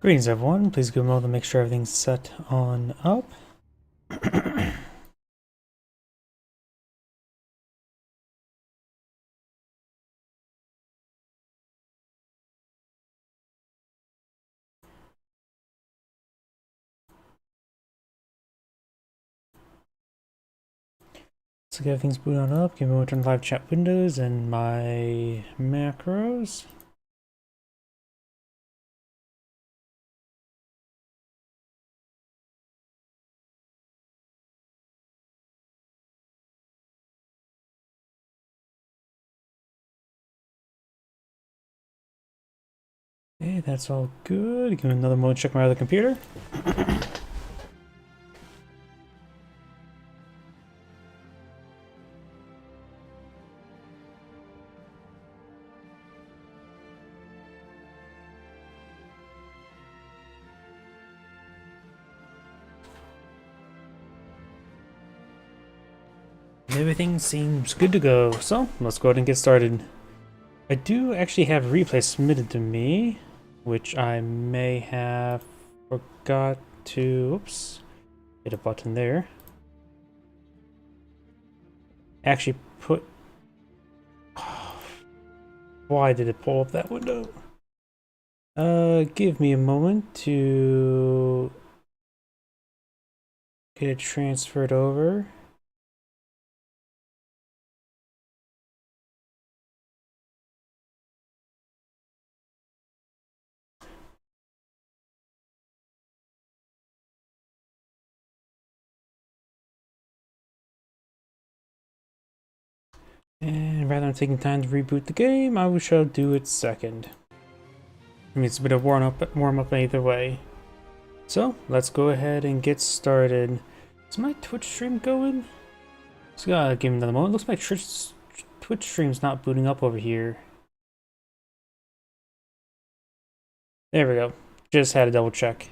Greetings everyone, please give a moment to make sure everything's set on up. So get everything's booted on up, give me a moment to turn live chat windows and my macros. Okay, that's all good. Give me another moment to check my other computer. Everything seems good to go, so let's go ahead and get started. I do actually have a replay submitted to me, which I may have forgot to, oops, hit a button there. Actually put, why did it pull up that window? Give me a moment to get it transferred over. And rather than taking time to reboot the game, I shall do it second. I mean, it's a bit of warm up either way. So, let's go ahead and get started. Is my Twitch stream going? Just gotta give me another moment. Looks like Twitch stream's not booting up over here. There we go. Just had to double check.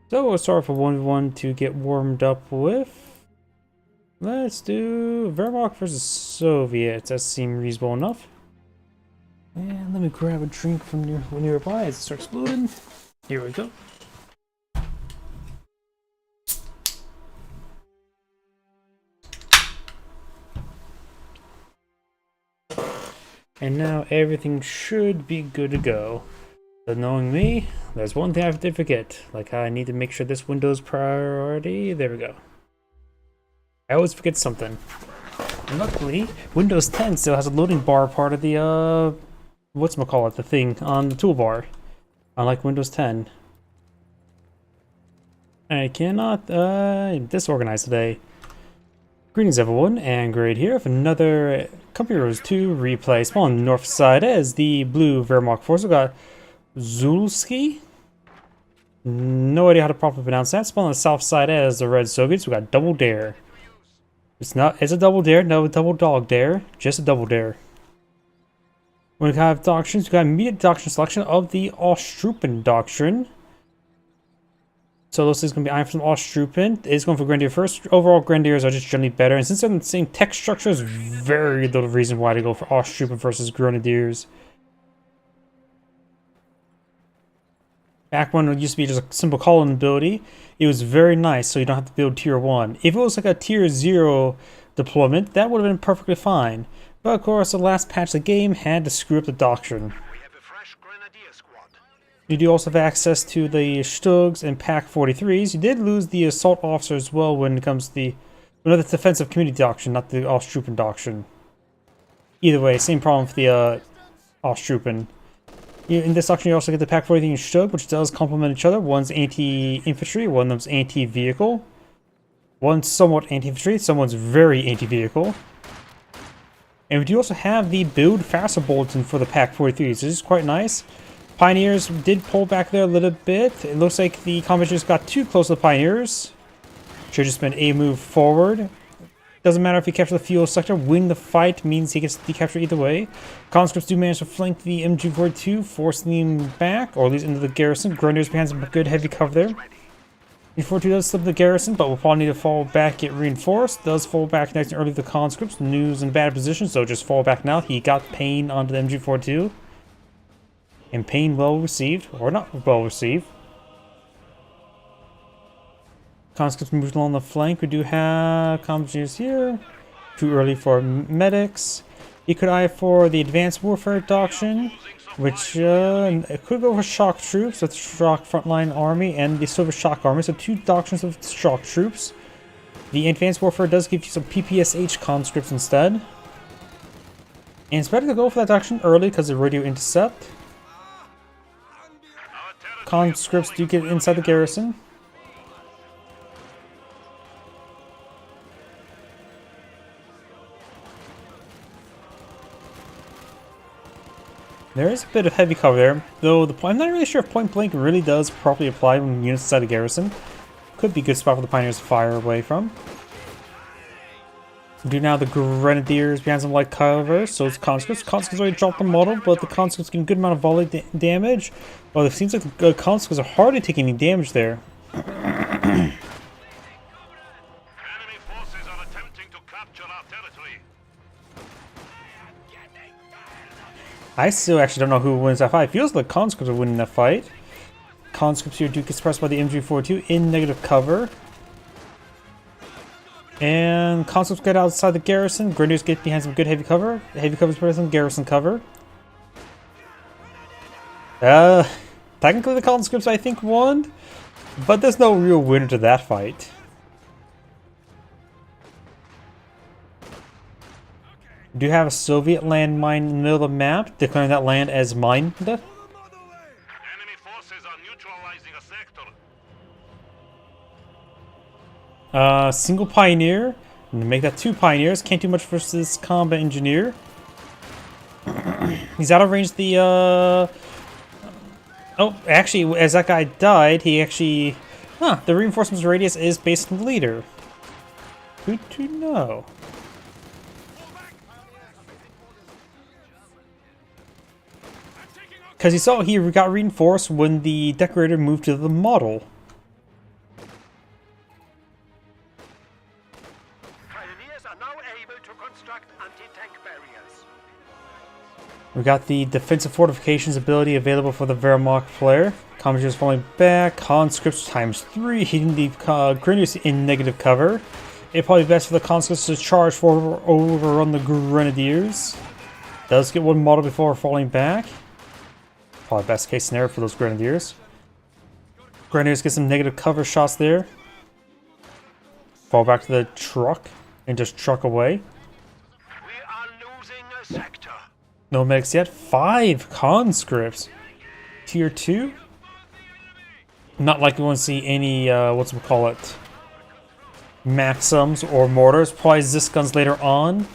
So, we'll start with a 1v1 to get warmed up with. Let's do Wehrmacht versus Soviets. That seems reasonable enough. And let me grab a drink from nearby as it starts loading. Here we go. And now everything should be good to go. But knowing me, there's one thing I have to forget. Like, I need to make sure this window's priority. There we go. I always forget something. And luckily, Windows 10 still has a loading bar part of the, whatchamacallit, the thing on the toolbar. Unlike Windows 10. I cannot, disorganize today. Greetings everyone, and Grade here with another Company Heroes 2 replay. Spawn on the north side as the blue Wehrmacht force. We've got Zulski. No idea how to properly pronounce that. Spawn on the south side as the red Soviets. We got Double Dare. It's a double dare, no double dog dare, just a double dare. We have doctrines, we got immediate doctrine selection of the Ostrupen doctrine. So this is going to be Iron from Ostrupen. It's going for Grenadier first. Overall, Grenadiers are just generally better, and since they're in the same tech structure, there's very little reason why to go for Ostrupen versus Grenadiers. Back when it used to be just a simple call-in ability, it was very nice, so you don't have to build tier 1. If it was like a tier 0 deployment, that would have been perfectly fine. But of course, the last patch of the game had to screw up the doctrine. You do also have access to the Stugs and Pack 43s. You did lose the Assault Officer as well when it comes to the another defensive community doctrine, not the Ostrupen doctrine. Either way, same problem with the Ostrupen. In this doctrine, you also get the Pack 43 and Stug, which does complement each other. One's anti-infantry, one of them's anti-vehicle. One's somewhat anti-infantry, someone's very anti-vehicle. And we do also have the build faster bulletin for the Pack 43s. This is quite nice. Pioneers did pull back there a little bit. It looks like the combat just got too close to the Pioneers. Should have just been a move forward. Doesn't matter if you capture the fuel sector, win the fight means he gets decaptured either way. Conscripts do manage to flank the MG42, forcing them back, or at least into the garrison. Grenadiers behind some good heavy cover there. MG42 does slip the garrison, but will probably need to fall back, get reinforced. Does fall back next and early the conscripts. News in bad position, so just fall back now. He got pain onto the MG42. And pain well received, or not well received. Conscripts moved along the flank. We do have combat here. Too early for medics. You could eye for the advanced warfare doctrine, which it could go for shock troops, with shock frontline army, and the silver shock army. So 2 doctrines of shock troops. The advanced warfare does give you some PPSH conscripts instead. And it's better to go for that doctrine early because of radio intercept. Conscripts do get inside the garrison. There is a bit of heavy cover there, though I'm not really sure if point blank really does properly apply when units inside the garrison. Could be a good spot for the pioneers to fire away from. We do now the grenadiers behind some light cover, so it's conscripts. Conscripts already dropped the model, but the conscripts get a good amount of volley damage. Well, it seems like the conscripts are hardly taking any damage there. Enemy forces are attempting to capture our territory. I still actually don't know who wins that fight. It feels like conscripts are winning that fight. Conscripts here do get suppressed by the MG42 in negative cover. And conscripts get outside the garrison. Grenadiers get behind some good heavy cover. Heavy cover is better than garrison cover. Technically the conscripts I think won, but there's no real winner to that fight. We do have a Soviet landmine in the middle of the map, declaring that land as mined. Enemy forces are neutralizing a sector. Single pioneer. Make that 2 pioneers. Can't do much versus this combat engineer. He's out of range. Oh, actually, as that guy died, he actually... the reinforcements radius is based on the leader. Good to know. Because you saw he got reinforced when the decorator moved to the model. Pioneers are now able to construct anti-tank barriers. We got the defensive fortifications ability available for the Wehrmacht player. Commandeers falling back. Conscripts ×3, hitting the grenadiers in negative cover. It'd probably be best for the conscripts to charge forward, overrun the grenadiers. Does get 1 model before falling back. Probably best case scenario for those grenadiers. Grenadiers get some negative cover shots there. Fall back to the truck and just truck away. We are losing a sector. No medics yet. 5 conscripts. Tier 2. Not like we want to see any, Maxims or mortars. Probably Zis guns later on.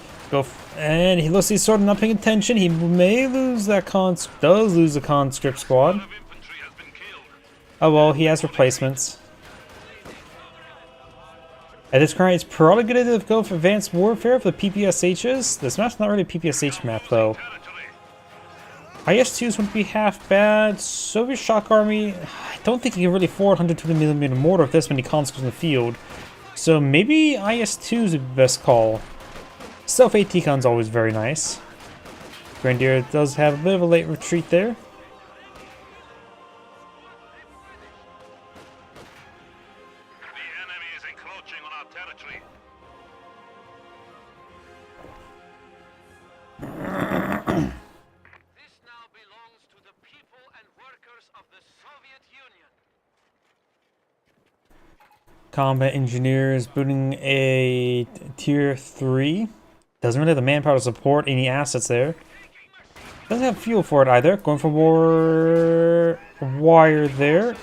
And he looks like he's sort of not paying attention. He may lose that does lose the conscript squad. Oh well, he has replacements. At this current, it's probably good to go for advanced warfare for the PPSHs. This map's not really a PPSH map though. IS-2s wouldn't be half bad. Soviet shock army, I don't think you can really afford 120mm mortar with this many conscripts in the field. So maybe IS-2 is the best call. Stealth AT-Con's always very nice. Grenadier does have a bit of a late retreat there. The enemy is encroaching on our territory. This now belongs to the people and workers of the Soviet Union. Combat engineers booting a tier 3. Doesn't really have the manpower to support any assets there. Doesn't have fuel for it either. Going for war wire there.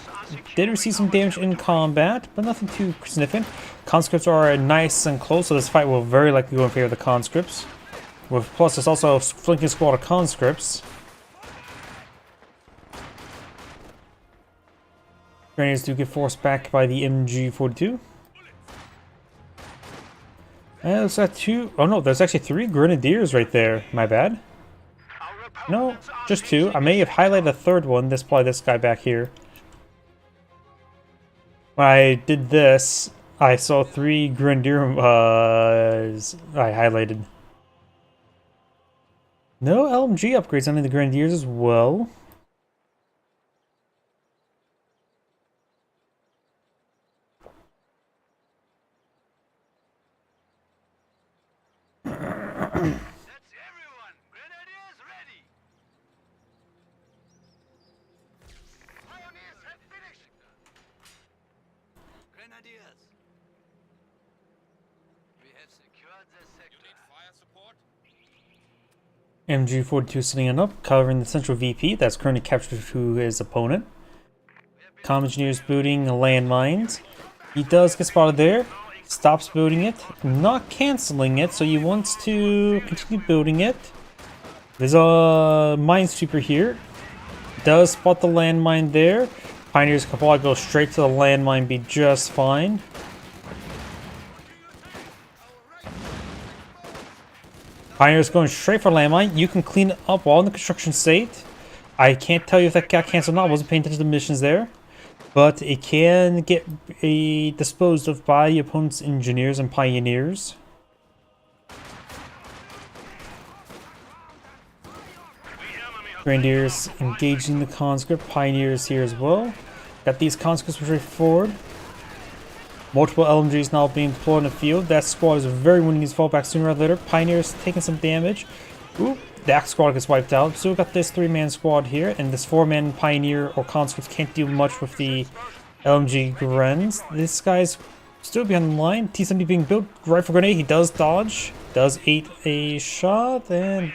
Did receive some damage in combat, but nothing too significant. Conscripts are nice and close, so this fight will very likely go in favor of the conscripts. Plus, there's also a flanking squad of conscripts. Grenadiers do get forced back by the MG42. And there's that 2. Oh no, there's actually 3 grenadiers right there. My bad. No, just 2. I may have highlighted a 3rd one. This probably this guy back here. When I did this, I saw 3 grenadier I highlighted. No LMG upgrades on the grenadiers as well. MG42 sitting up, covering the central VP that's currently captured to his opponent. Comm engineers booting landmines. He does get spotted there. Stops building it, not canceling it, so he wants to continue building it. There's a minesweeper here. Does spot the landmine there. Pioneers can probably go straight to the landmine, be just fine. Pioneers going straight for landmine. You can clean it up while in the construction state. I can't tell you if that got canceled or not. I wasn't paying attention to the missions there. But it can get disposed of by the opponent's engineers and pioneers. Grenadiers engaging the conscript. Pioneers here as well. Got these conscripts pushing forward. Multiple LMGs now being deployed in the field. That squad is very willing to fall back sooner or later. Pioneers taking some damage. Ooh, that squad gets wiped out. So we got this 3-man squad here, and this 4-man pioneer or conscripts can't do much with the LMG Grens. This guy's still behind the line. T-70 being built. Rifle grenade. He does dodge. Does eat a shot, and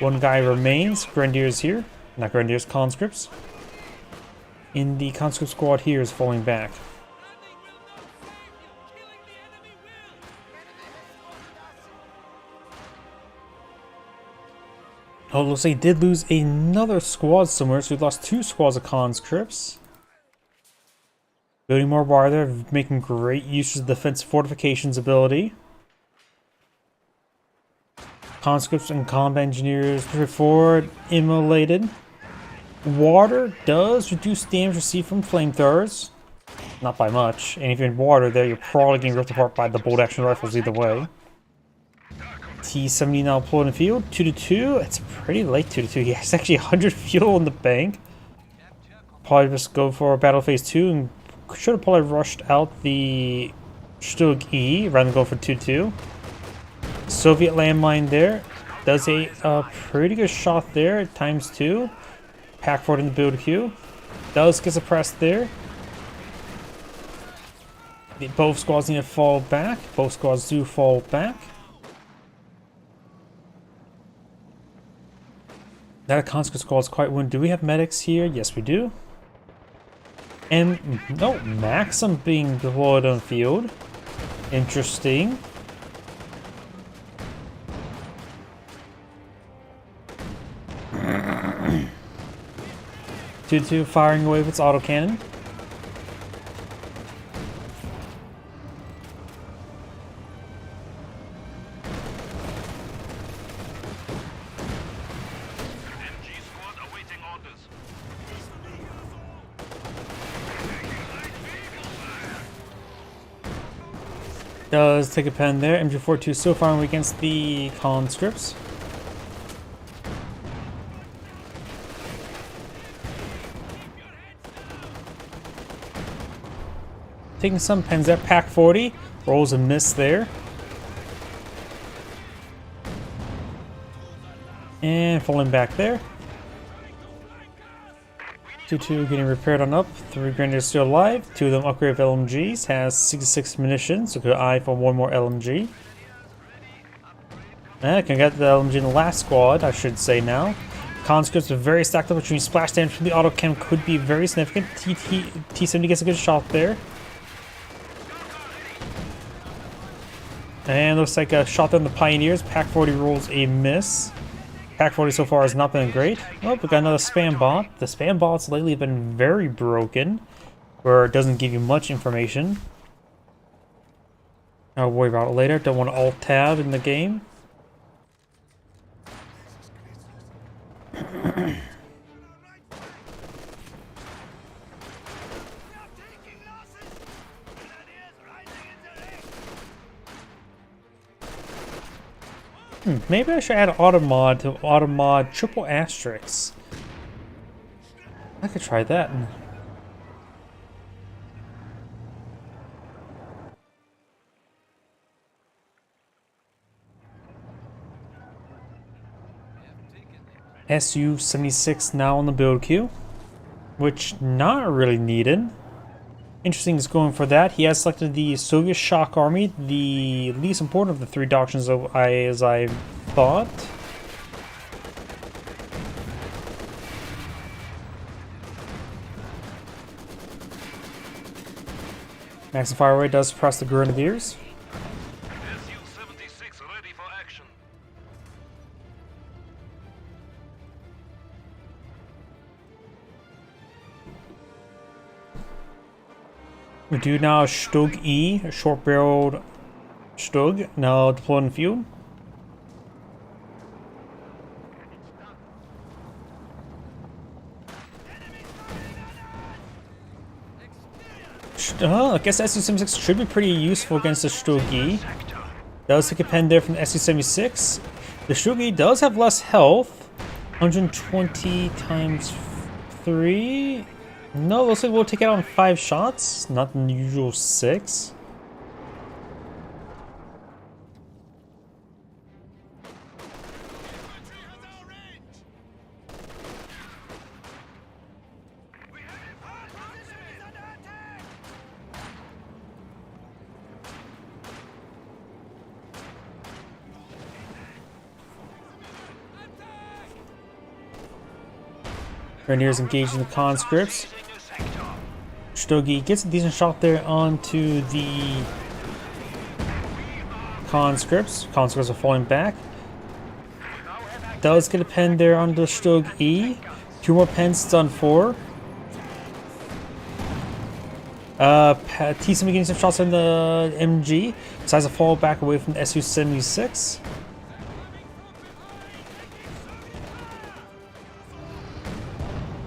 one guy remains. Grenadiers here. Not Grenadiers, conscripts. And the conscript squad here is falling back. Oh, looks like he did lose another squad somewhere, so we lost 2 squads of conscripts. Building more wire there, making great use of the defense fortifications ability. Conscripts and combat engineers push forward, immolated. Water does reduce damage received from flamethrowers. Not by much. And if you're in water there, you're probably getting ripped apart by the bolt action rifles either way. T-70 now deployed in the field. 2-2. It's a pretty late 2-2. He has actually 100 fuel in the bank. Probably just go for battle phase 2 and should have probably rushed out the Stug E rather than go for 2-2. Soviet landmine there. Does a pretty good shot there at ×2. Pack forward in the build queue. Does get suppressed there. Both squads need to fall back. Both squads do fall back. That conscript squad is quite wounded. Do we have medics here? Yes, we do. And no, Maxim being deployed on field. Interesting. Two firing away with its autocannon. Does take a pen there. MG42 still firing against the conscripts. Taking some pens there. Pack 40 rolls a miss there. And falling back there. 2-2 getting repaired on up. 3 grenadiers still alive. 2 of them upgrade with LMGs. Has 66 munitions, so good eye for 1 more LMG. And can get the LMG in the last squad, I should say now. Conscripts are very stacked up, which means splash damage from the autochem could be very significant. T-70 gets a good shot there. And looks like a shot on the Pioneers. Pack 40 rolls a miss. Pack 40 so far has not been great. Oh, we got another spam bot. The spam bots lately have been very broken, where it doesn't give you much information. I'll worry about it later. Don't want to alt-tab in the game. Maybe I should add automod to automod triple asterisks. I could try that. SU-76 now on the build queue, which not really needed. Interesting is going for that. He has selected the Soviet Shock Army, the least important of the 3 doctrines as I thought. Maximum fire rate does suppress the Grenadiers. Su-76 ready for action. We do now Stug E, a short-barreled Stug, now deployed in the field. I guess SU-76 should be pretty useful against the Stug E. Does take a pen there from the SU-76. The Stug E does have less health. 120 times 3. No, looks like we'll take it out in 5 shots, not the usual 6. Grenadiers engaging the conscripts. Stogie gets a decent shot there onto the conscripts. Conscripts are falling back. Does get a pen there on the Stug E. 2 more pens, it's on 4. T-Sim getting some shots on the MG. Decides to fall back away from the Su-76.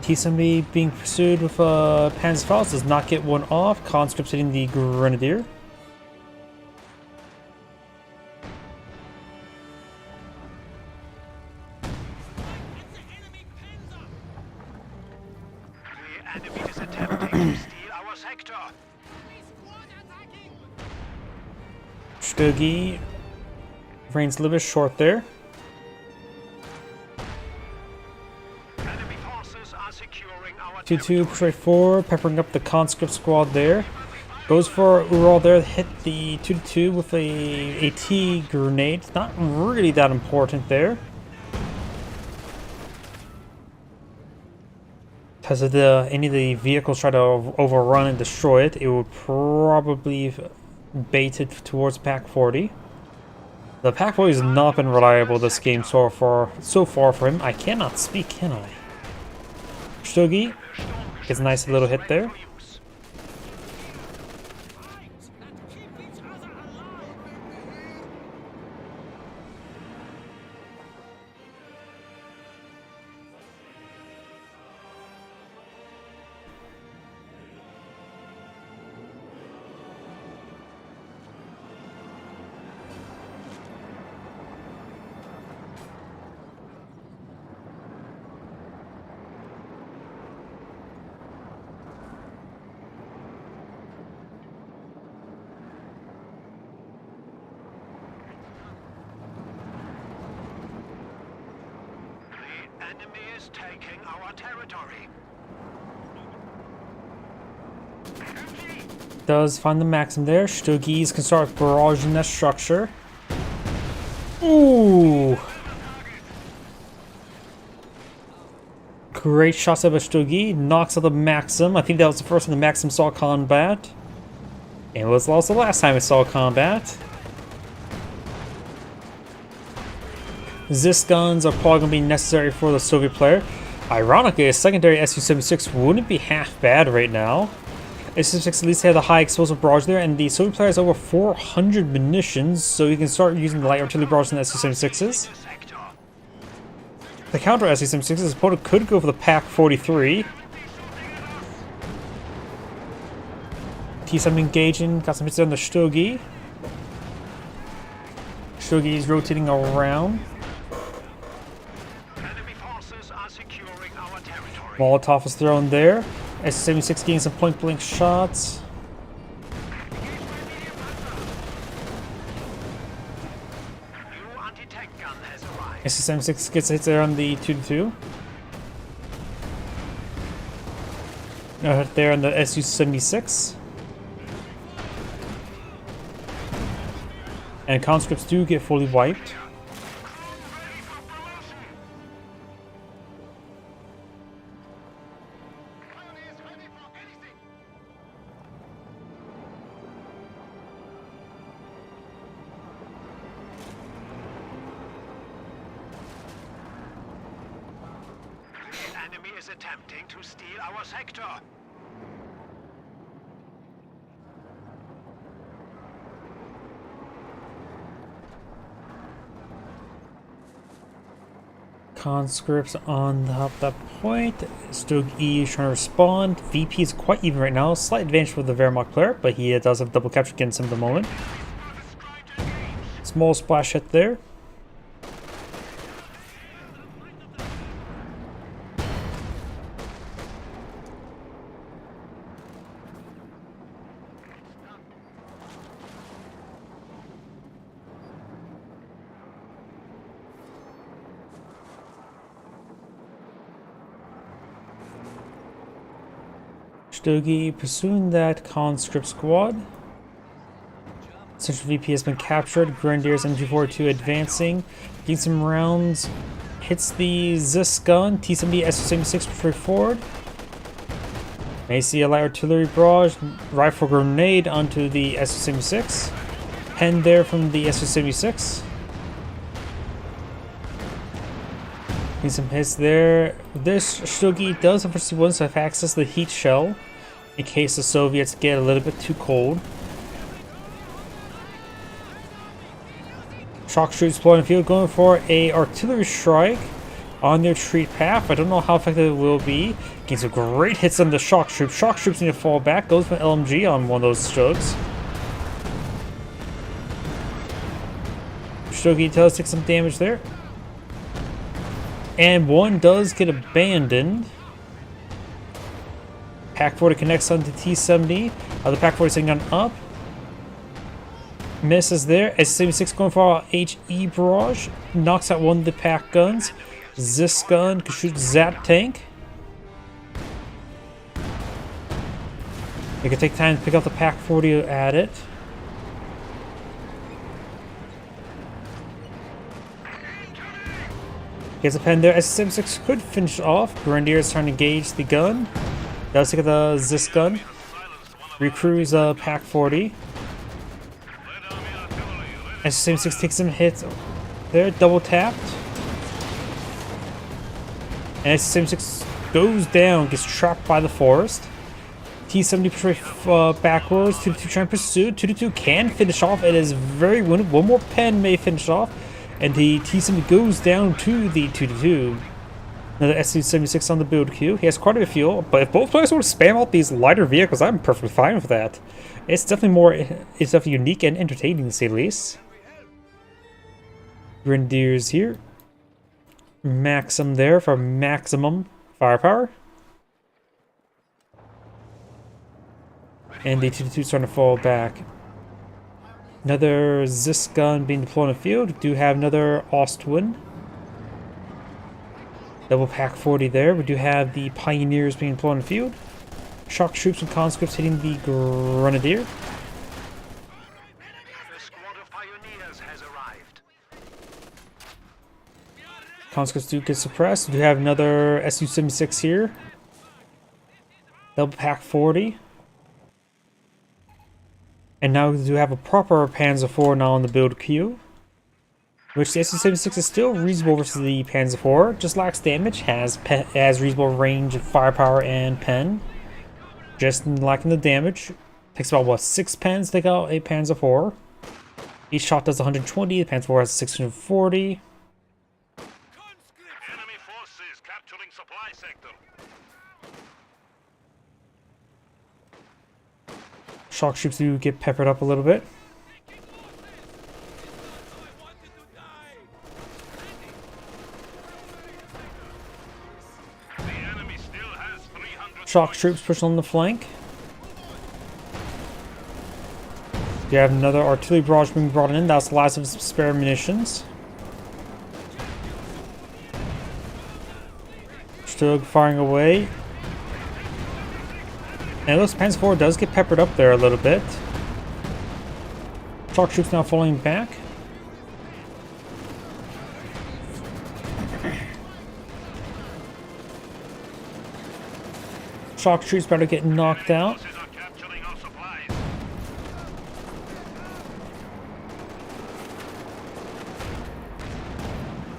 T-Sim being pursued with Panzerfaust does not get one off. Conscripts hitting the Grenadier. The enemy is attempting to steal our sector. Stuggy range a little bit short there. Enemy forces are securing our 2-2 push right forward, peppering up the conscript squad there. Goes for Ural there, hit the 2-2 with a AT grenade. Not really that important there. Because if any of the vehicles try to overrun and destroy it, it would probably bait it towards Pack 40. The Pack 40 has not been reliable this game so far for him. I cannot speak, can I? Stuggy gets a nice little hit there. The enemy is taking our territory. Does find the Maxim there. Stuggies can start barraging that structure. Ooh! Great shots out of Stuggy. Knocks out the Maxim. I think that was the first time the Maxim saw combat. And it was also the last time it saw combat. Zis guns are probably going to be necessary for the Soviet player. Ironically, a secondary Su-76 wouldn't be half bad right now. Su-76 at least had a high explosive barrage there, and the Soviet player has over 400 munitions, so you can start using the light artillery barrage in the Su-76s. The counter Su-76's opponent could go for the Pack 43. T-7 engaging, got some hits on the Stuggy. Stuggy is rotating around. Enemy forces are securing our territory. Molotov is thrown there. Su-76 getting some point-blank shots. New anti-tank gun has arrived. Su-76 gets hits there on the 2-2. No hit there on the Su-76. And conscripts do get fully wiped. attempting to steal our sector. Conscripts on that point. Stug E is trying to respond. VP is quite even right now. Slight advantage for the Wehrmacht player, but he does have double capture against him at the moment. Small splash hit there. Stogie pursuing that conscript squad. Central VP has been captured. Grenadiers MG42 advancing. Getting some rounds. Hits the Zis gun. T-70 SU-76 straight forward. May see a light artillery barrage. Rifle grenade onto the SU-76. Pen there from the SU-76. Getting some hits there. This Stogie does unfortunately have access to the heat shell in case the Soviets get a little bit too cold. Shock troops deploying the field, going for a artillery strike on their retreat path. I don't know how effective it will be. Getting some great hits on the shock troops. Shock troops need to fall back. Goes for an LMG on one of those Stugs. Stogie does take some damage there. And one does get abandoned. Pack 40 connects onto T-70. The Pack 40 second gun up. Misses there. S-76 going for HE barrage. Knocks out one of the pack guns. This gun can shoot Zap tank. They can take time to pick up the Pack 40 at it. Gets a pen there. S-76 could finish off. Grenadiers trying to engage the gun. Does take the Zis gun. Recruits Pack 40. S-76 takes some hits there. Double tapped. And S-76 goes down. Gets trapped by the forest. T-70 pushes backwards. 2-2 trying to pursue. 2-2 can finish off. It is very wounded. One more pen may finish off. And the T-70 goes down to the 2-2. Another SU-76 on the build queue. He has quite a bit of fuel, but if both players want to spam out these lighter vehicles, I'm perfectly fine with that. It's definitely unique and entertaining to say the least. Grenadiers here. Maxim there for maximum firepower. And the 2-2 starting to fall back. Another Zis gun being deployed in the field. We do have another Ostwind. Double Pack 40 there. We do have the Pioneers being deployed in the field. Shock troops and conscripts hitting the Grenadier. The squad of pioneers has arrived. Conscripts do get suppressed. We do have another SU-76 here. Double Pack 40. And now we do have a proper Panzer IV now on the build queue. Which the SU-76 is still reasonable versus the Panzer IV. Just lacks damage, has reasonable range of firepower and pen. Just lacking the damage. Takes about, what, 6 pens to take out a Panzer IV. Each shot does 120, the Panzer IV has 640. Enemy forces capturing supply sector. Shock troops do get peppered up a little bit. The enemy still has 300 Shock troops push on the flank. You have another artillery barrage being brought in. That's the last of some spare munitions. Still firing away. And it looks Panzer IV does get peppered up there a little bit. Shock troops now falling back. Shock troops about to get knocked out. forces are capturing our supplies.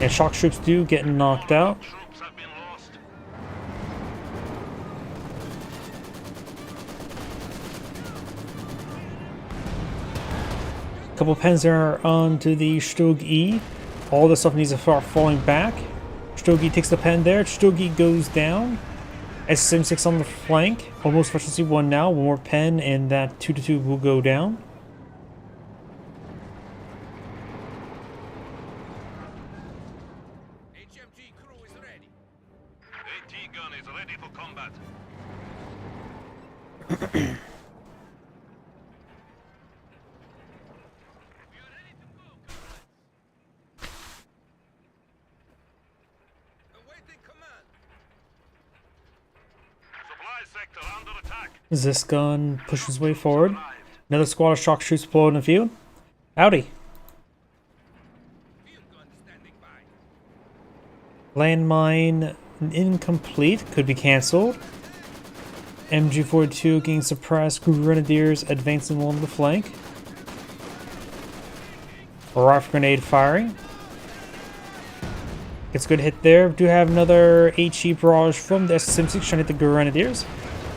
And shock troops do get knocked out. Troops have been lost. couple pens there onto the Stug E. All this stuff needs to start falling back. Stug E takes the pen there. Stug E goes down. SM6 on the flank. Almost efficiency 1 now. One more pen and that 2-2 will go down. HMG crew is ready. AT gun is ready for combat. Sector under attack. This gun pushes his way forward. Another squad of shock troops deployed in the field. Howdy. Landmine incomplete. Could be cancelled. MG42 getting suppressed. Grenadiers advancing along the flank. Rifle grenade firing. Gets a good hit there. Do have another HE barrage from the SM6 trying to hit the Grenadiers.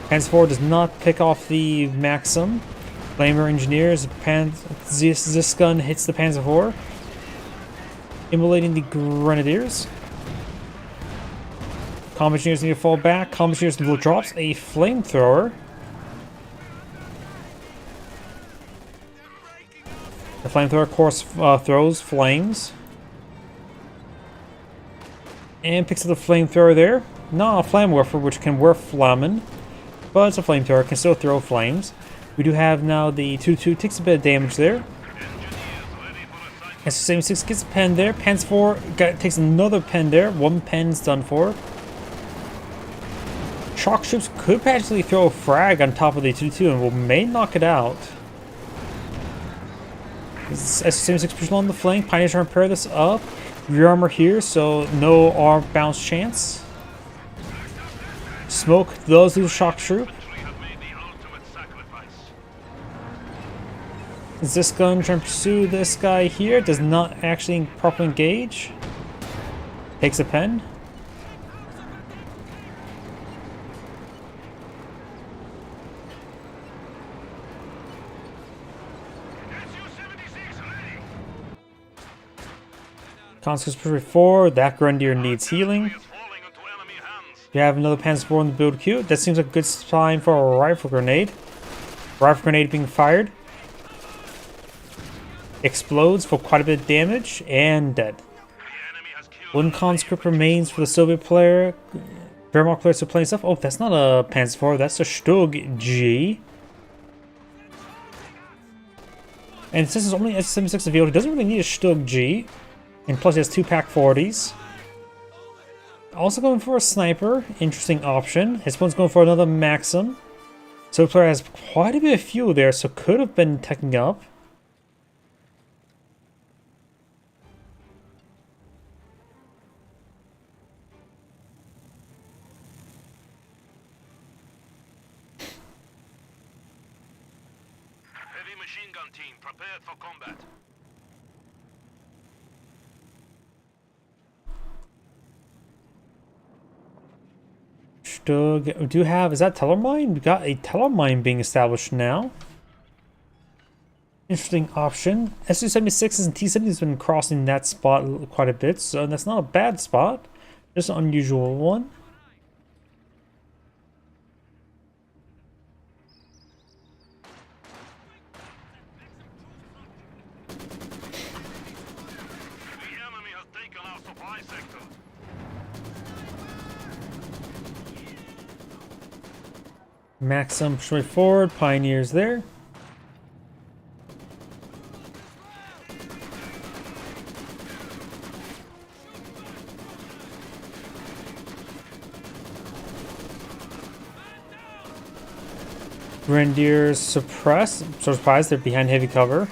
Pans 4 does not pick off the Maxim. Flamer Engineers. This gun hits the Panzer 4. Immolating the Grenadiers. Comm Engineers need to fall back. Comm Engineers drops a flamethrower. The flamethrower, of course, throws flames. And picks up the flamethrower there. Not a flamwerfer, which can work flammen, but it's a flamethrower, can still throw flames. We do have now the 2-2, takes a bit of damage there. SM6 gets a pen there. Pens 4 takes another pen there. One pen's done for. Shock troops could potentially throw a frag on top of the 2-2 and may knock it out. SM6 pushing on the flank. Pioneers trying to pair this up. Rear armor here, so no arm bounce chance. Smoke does lose shock troop. Is this gun trying to pursue this guy here? Does not actually properly engage. Takes a pen. Consequence push forward. That Grenadier needs healing. You have another Panzer 4 in the build queue. That seems like a good sign for a rifle grenade. Rifle grenade being fired. Explodes for quite a bit of damage and dead. One conscript remains for the Soviet player. Wehrmacht players are playing stuff. Oh, that's not a Panzer 4. That's a Stug G. And since it's only S76 available, he doesn't really need a Stug G. And plus he has 2 Pak 40s. Also going for a sniper. Interesting option. His opponent's going for another Maxim. So the player has quite a bit of fuel there, so could have been teching up. Heavy machine gun team prepared for combat. We do have, is that Tellermine? We got a Tellermine being established now. Interesting option. SU-76s and T-70s have been crossing that spot quite a bit, so that's not a bad spot. Just an unusual one. The enemy has taken our supply sector. Maxim straight forward, Pioneers there. Grenadiers suppressed. So surprised they're behind heavy cover.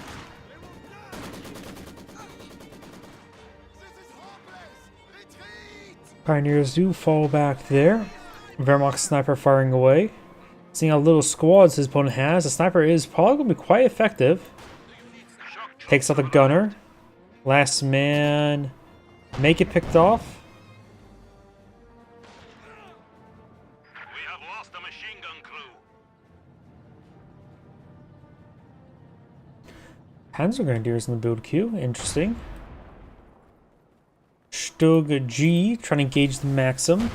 Pioneers do fall back there. Wehrmacht sniper firing away. Seeing how little squads his opponent has, the sniper is probably going to be quite effective. Takes out the gunner. Last man. Make it picked off. We have lost a machine gun crew. Panzer Grenadiers in the build queue. Interesting. Stug G trying to engage the Maxim.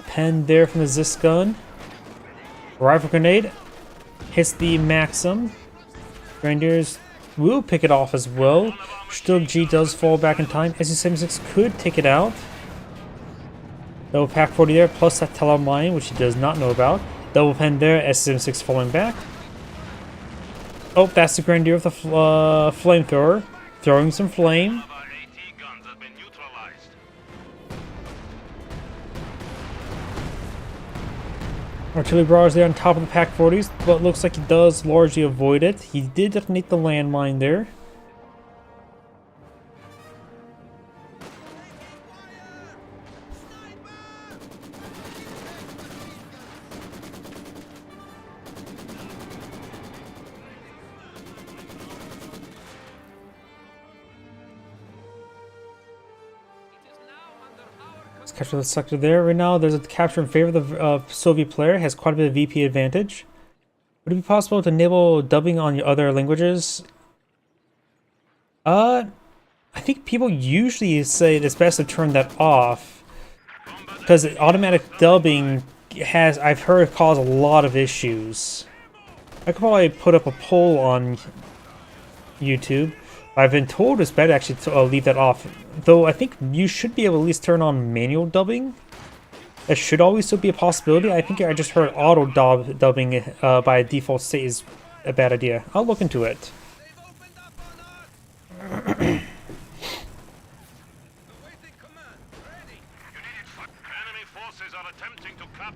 Pen there from the Zis gun. Rifle grenade hits the Maxim. Grenadiers will pick it off as well. Stug G does fall back in time. SU-76 could take it out. Double Pack 40 there, plus that tele mine, which he does not know about. Double pen there, SU-76 falling back. Oh, that's the Grenadier with the flamethrower. Throwing some flame. Artillery barrage there on top of the Pack 40s, but looks like he does largely avoid it. He did detonate the landmine there. Capture the sector there. Right now, there's a capture in favor of the Soviet player. Has quite a bit of VP advantage. Would it be possible to enable dubbing on your other languages? I think people usually say it's best to turn that off because automatic dubbing has, I've heard, cause a lot of issues. I could probably put up a poll on YouTube. I've been told it's better actually to leave that off. Though I think you should be able to at least turn on manual dubbing. That should always still be a possibility. I think I just heard auto dubbing by default state is a bad idea. I'll look into it.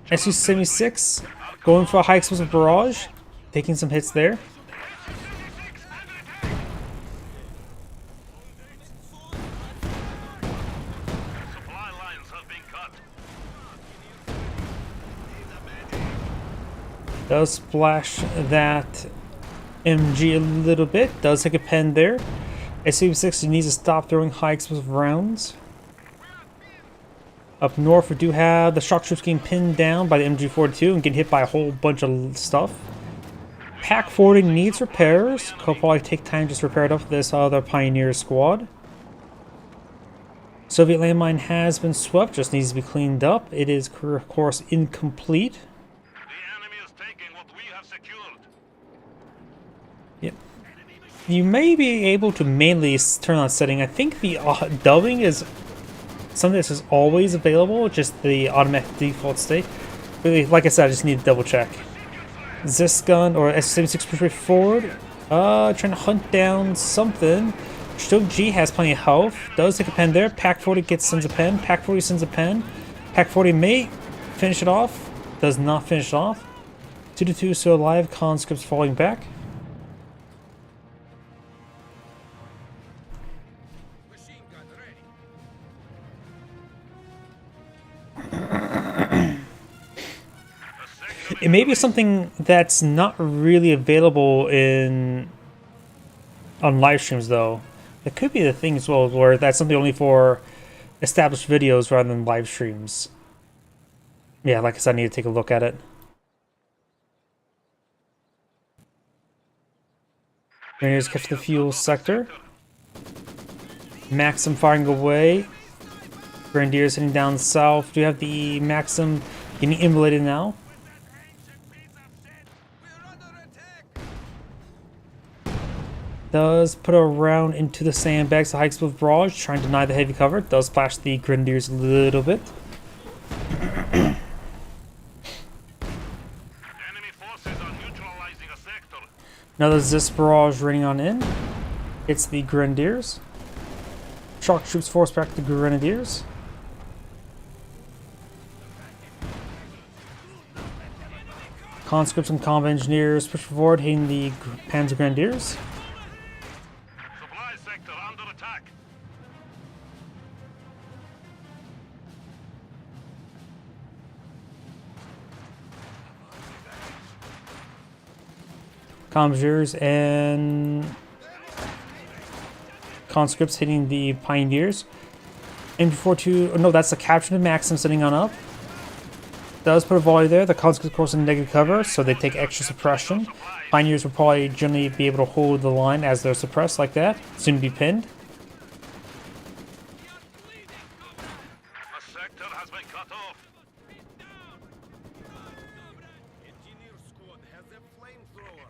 SU-76 going for a high explosive barrage. Taking some hits there. Does splash that MG a little bit. Does take a pen there. SU-6 needs to stop throwing high explosive rounds. Up north, we do have the shock troops getting pinned down by the MG-42 and getting hit by a whole bunch of stuff. Pack 40 needs repairs. Could probably take time just to repair it up for this other Pioneer squad. Soviet landmine has been swept, just needs to be cleaned up. It is, of course, incomplete. Yep. You may be able to mainly turn on setting. I think the dubbing is something that's just always available, just the automatic default state. Really, like I said, I just need to double check. Zis gun or S76 push forward. Trying to hunt down something. Stug G has plenty of health. Does take a pen there. Pack 40 sends a pen. Pack 40 sends a pen. Pack 40 may finish it off. Does not finish it off. 2-2 still alive. Conscripts falling back. It may be something that's not really available on live streams, though. It could be the thing as well, where that's something only for established videos rather than live streams. Yeah, like I said, I need to take a look at it. Grenadiers catch the fuel sector. Maxim firing away. Grenadiers heading down south. Do you have the Maxim getting immolated now? Does put a round into the sandbags, the high explosive barrage, trying to deny the heavy cover. Does flash the Grenadiers a little bit. Enemy forces are neutralizing a sector. Another Zis barrage raining on in. It's the Grenadiers. Shock troops force back the Grenadiers. Conscripts and combat engineers push forward, hitting the Panzer Grenadiers. Supply sector under attack. Commandeers and conscripts hitting the Pioneers. MG-42, oh no, that's the capture of Maxim sitting on up. Does put a volley there. The Conscripts, of course, in negative cover, so they take extra suppression. Pioneers will probably generally be able to hold the line as they're suppressed like that. Soon to be pinned. A sector has been cut off. Engineer squad has a flamethrower.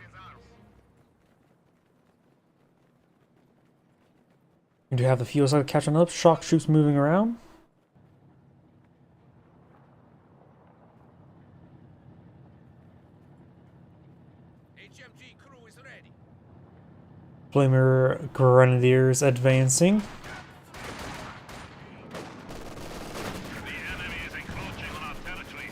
We do have the fuel side catching up. Shock troops moving around. HMG crew is ready. Flamer Grenadiers advancing. The enemy is encroaching on our territory.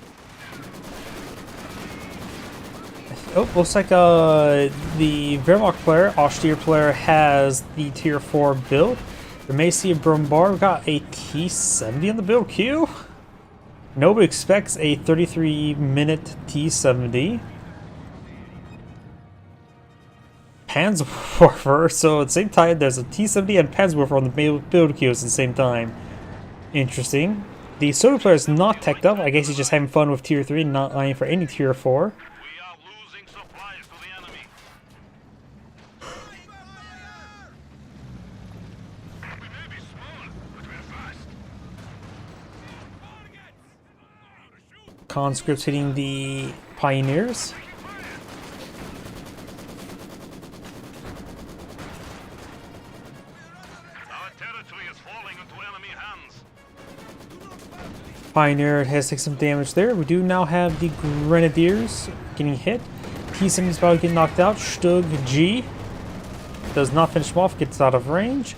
Oh, looks like the Wehrmacht player, Austere player, has the tier 4 build. We may see a Brumbar. We got a T70 on the build queue. Nobody expects a 33-minute T70. Panzerwerfer, so at the same time, there's a T70 and Panzerwerfer on the build queues at the same time. Interesting. The Soda player is not teched up. I guess he's just having fun with tier 3 and not eyeing for any tier 4. We are losing supplies to the enemy. We may be small, but we're fast. Conscripts hitting the Pioneers. Our territory is falling into enemy hands. Pioneer has taken some damage there. We do now have the Grenadiers getting hit. T-70 is about to get knocked out. Stug G does not finish him off, gets out of range.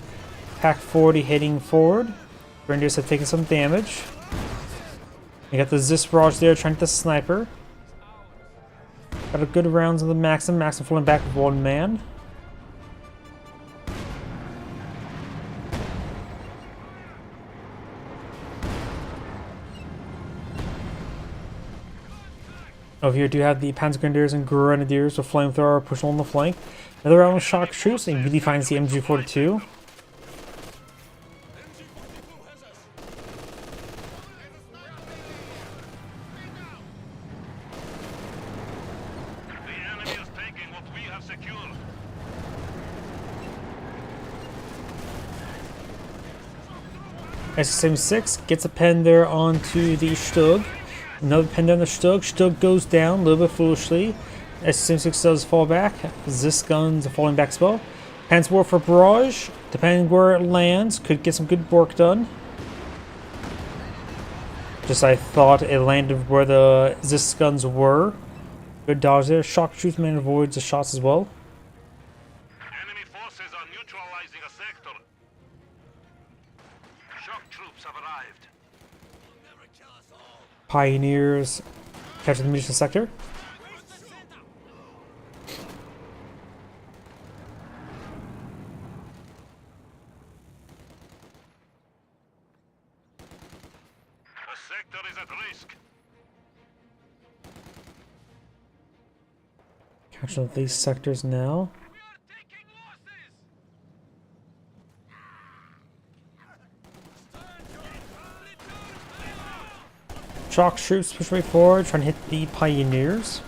Pack 40 heading forward. Grenadiers have taken some damage. You got the Zis Barrage there trying to sniper. Got a good rounds of the Maxim. Maxim falling back with one man. Over here, do you have the Panzer Grenadiers and Grenadiers with Flamethrower pushing on the flank. Another round with Shock Troops, and really finds the MG42. The enemy is taking what we have secured. SS-76 gets a pen there onto the Stug. Another pen down the Stug. Stug goes down a little bit foolishly. SS-76 does fall back. Zis guns are falling back as well. Panzerwerfer Barrage, depending where it lands, could get some good work done. Just I thought it landed where the Zis guns were. Good dodge there. Shock Troops man avoids the shots as well. Enemy forces are neutralizing a sector. Shock troops have arrived. Pioneers capture the munition sector. A sector is at risk. Capture these sectors now. We are taking losses. Shock Troops push way forward, trying to hit the Pioneers.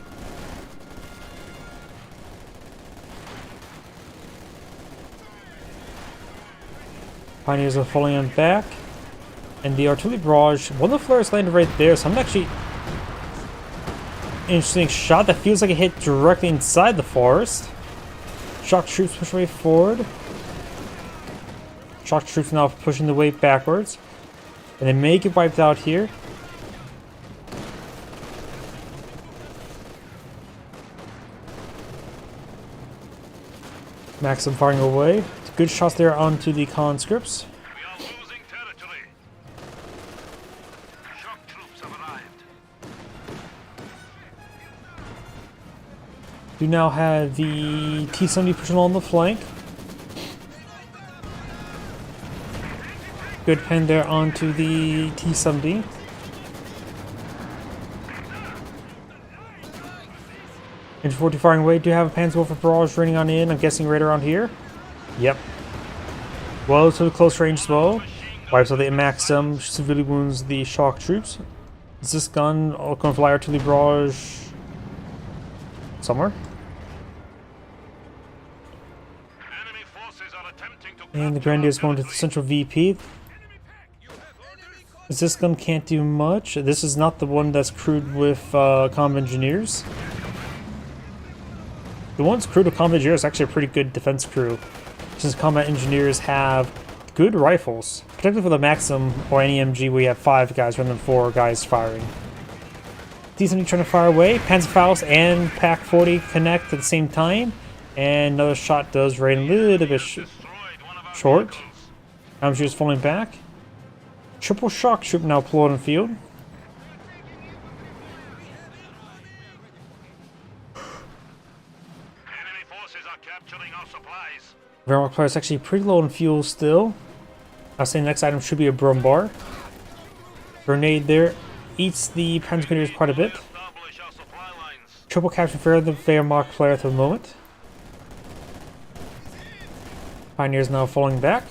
Pioneers are falling on back. And the artillery barrage, one of the flares landed right there, so I'm actually... Interesting shot that feels like it hit directly inside the forest. Shock Troops push way forward. Shock Troops now pushing the way backwards. And they may get wiped out here. Maxim firing away. Good shots there onto the conscripts. We are losing territory. Shock troops have arrived. Do now have the T-70 pushing on the flank. Good pen there onto the T-70. Inch 40 firing away. Do you have a Panzerwerfer barrage raining on in? I'm guessing right around here. Yep. Well to the close range as well. Wipes out the Maxim. Severely wounds the shock troops. Is this gun going to fly artillery barrage somewhere? Enemy forces are attempting to And the capture Grenadier's our going to the territory. central VP. This gun can't do much. This is not the one that's crewed with comm engineers. The one's crewed with combat engineers is actually a pretty good defense crew, since combat engineers have good rifles, particularly for the Maxim or any MG where you have 5 guys rather than 4 guys firing. Decently trying to fire away. Panzerfaust and Pack 40 connect at the same time, and another shot does rain a little bit Destroyed one of our short. vehicles. Amju's falling back. Triple shock troop now deployed on the field. Enemy forces are capturing our supplies. Wehrmacht player is actually pretty low on fuel still. I'll say the next item should be a Brumbar. Grenade there eats the Panzer Grenadiers quite a bit. Establish our supply lines. Triple capture for the Wehrmacht player at the moment. Pioneer's now falling back.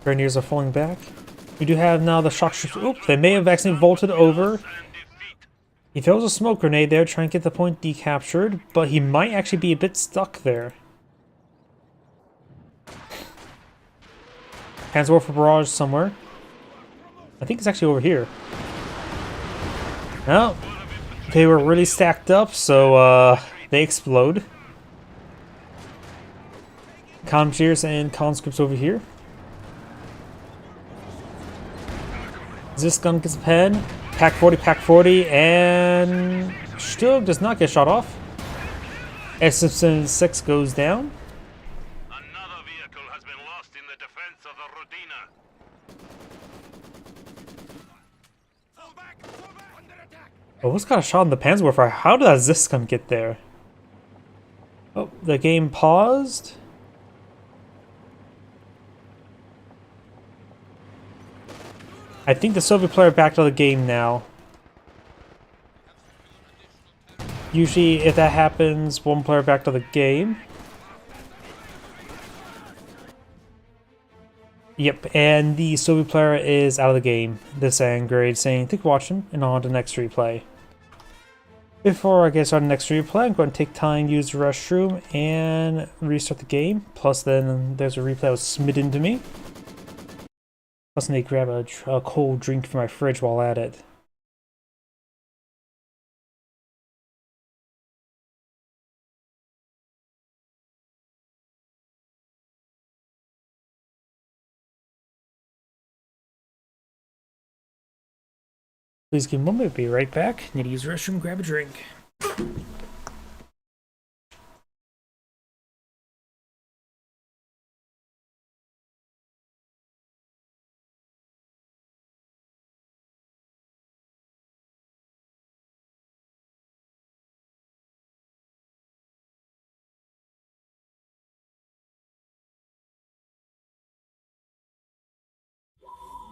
Grenadiers are falling back. We do have now the shock troops. Oop, they may have accidentally vaulted over. And defeat. He throws a smoke grenade there, trying to get the point decaptured, but he might actually be a bit stuck there. Panzerwerfer barrage somewhere. I think it's actually over here. Well, they were really stacked up, so they explode. Commandeers and conscripts over here. This gun gets a pen. Pack 40, and Stug does not get shot off. S6 goes down. Another vehicle has been lost in the defense of the Rodina. Fall back! Fall back! Under attack! Almost got a shot in the Panzerwerfer. How does this gun get there? Oh, the game paused. I think the Soviet player backed out of the game now. Usually, if that happens, one player backed out of the game. Yep, and the Soviet player is out of the game. This grade saying, thank you for watching, and on to the next replay. Before I get started on the next replay, I'm going to take time to use the restroom and restart the game. Plus, then there's a replay that was submitted to me. Plus, I need to grab a cold drink from my fridge while at it. Please give me a moment, be right back. Need to use the restroom, grab a drink.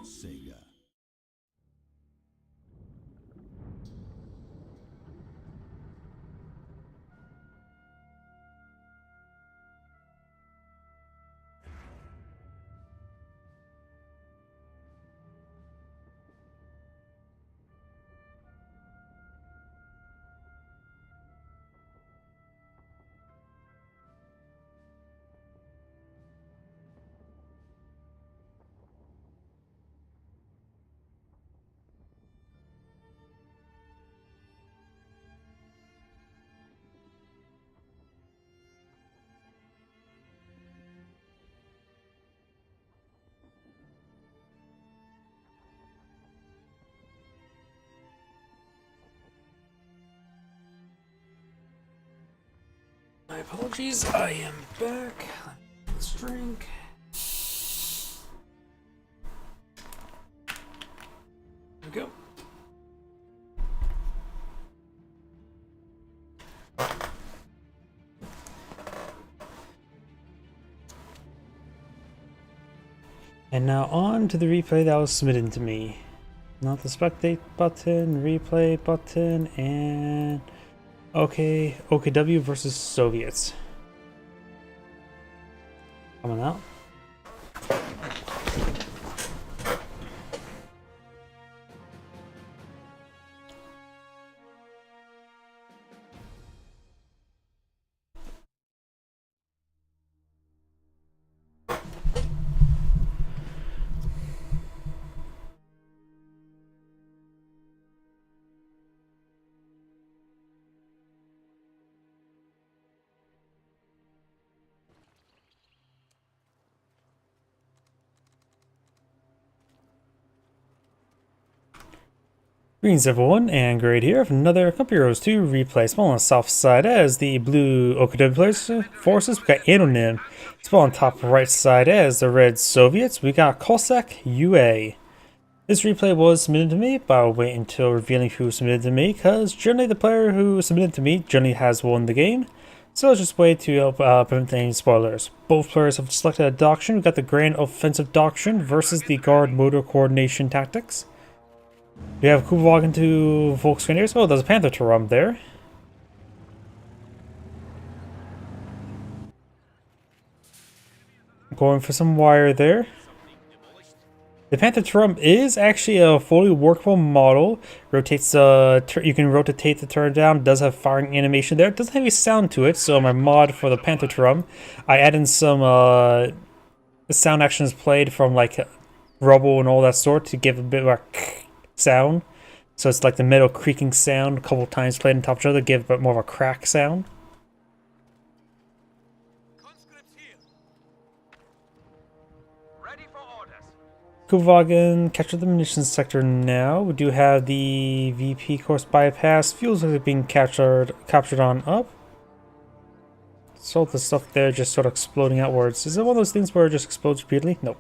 Sega. My apologies, I am back. Let's drink. There we go. And now on to the replay that was submitted to me. Not the spectate button, replay button, and okay, OKW versus Soviets. Coming out. Greetings everyone, and Great here with another Company Heroes 2 replay. Small on the south side as the blue OKW players forces. We got Anonym. Small on top right side as the red Soviets. We got Cossack UA. This replay was submitted to me, but I'll wait until revealing who submitted to me, because generally the player who submitted to me generally has won the game. So let's just wait to help prevent any spoilers. Both players have selected a doctrine. We got the Grand Offensive Doctrine versus the Guard Motor Coordination Tactics. We have Kubelwagen to Volkswagen. Oh, there's a Panther to run there. Going for some wire there. The Panther Trump is actually a fully workable model. Rotates you can rotate the turret down. Does have firing animation there. It doesn't have any sound to it. So my mod for the Panther Trump, I add in some sound actions played from like rubble and all that sort to give a bit of a sound. So it's like the metal creaking sound a couple times played on top of each other, give a bit more of a crack sound. Ready for orders. Kubelwagen capture the munitions sector now. We do have the VP course bypass. Fuels are being captured on up. So the stuff there just sort of exploding outwards. Is it one of those things where it just explodes repeatedly? Nope.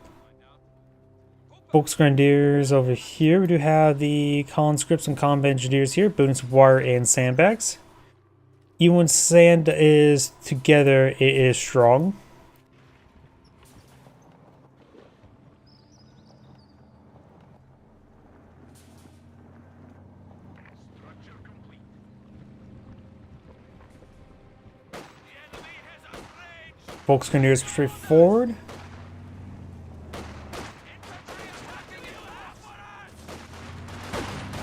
Volksgrenadiers over here. We do have the conscripts and combat engineers here, building some wire and sandbags. Even when sand is together, it is strong. Structure complete. The enemy has outraged. Volksgrenadiers straight forward.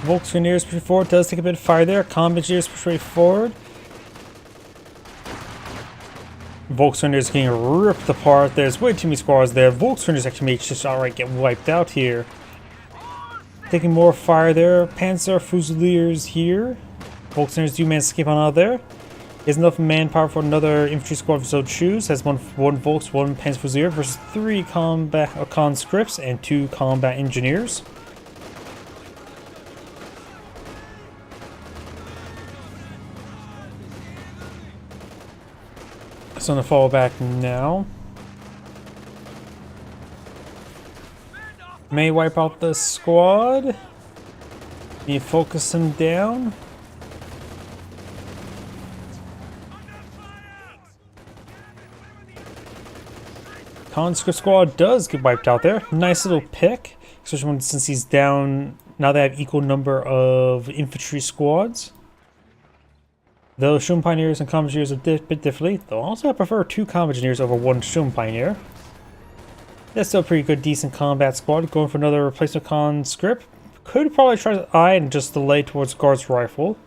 Volksgrenadiers push forward, does take a bit of fire there. Combat engineers push straight forward. Volksgrenadiers getting ripped apart. There's way too many squads there. Volksgrenadiers actually may just outright get wiped out here. Taking more fire there. Panzer Fusiliers here. Volksgrenadiers do manage to escape on out of there. There's enough manpower for another infantry squad if so choose. Has one Volks, one Panzer Fusilier versus 3 combat conscripts and 2 combat engineers. So I'm gonna fall back now. May wipe out the squad. Need to focus them down. Conscript squad does get wiped out there. Nice little pick, especially since he's down. Now they have equal number of infantry squads. Though Shum Pioneers and Combat Engineers are a bit differently, though also I prefer 2 Combat Engineers over 1 Shum Pioneer. That's still a pretty good, decent combat squad. Going for another replacement conscript. Could probably try to eye and just delay towards Guard's Rifle.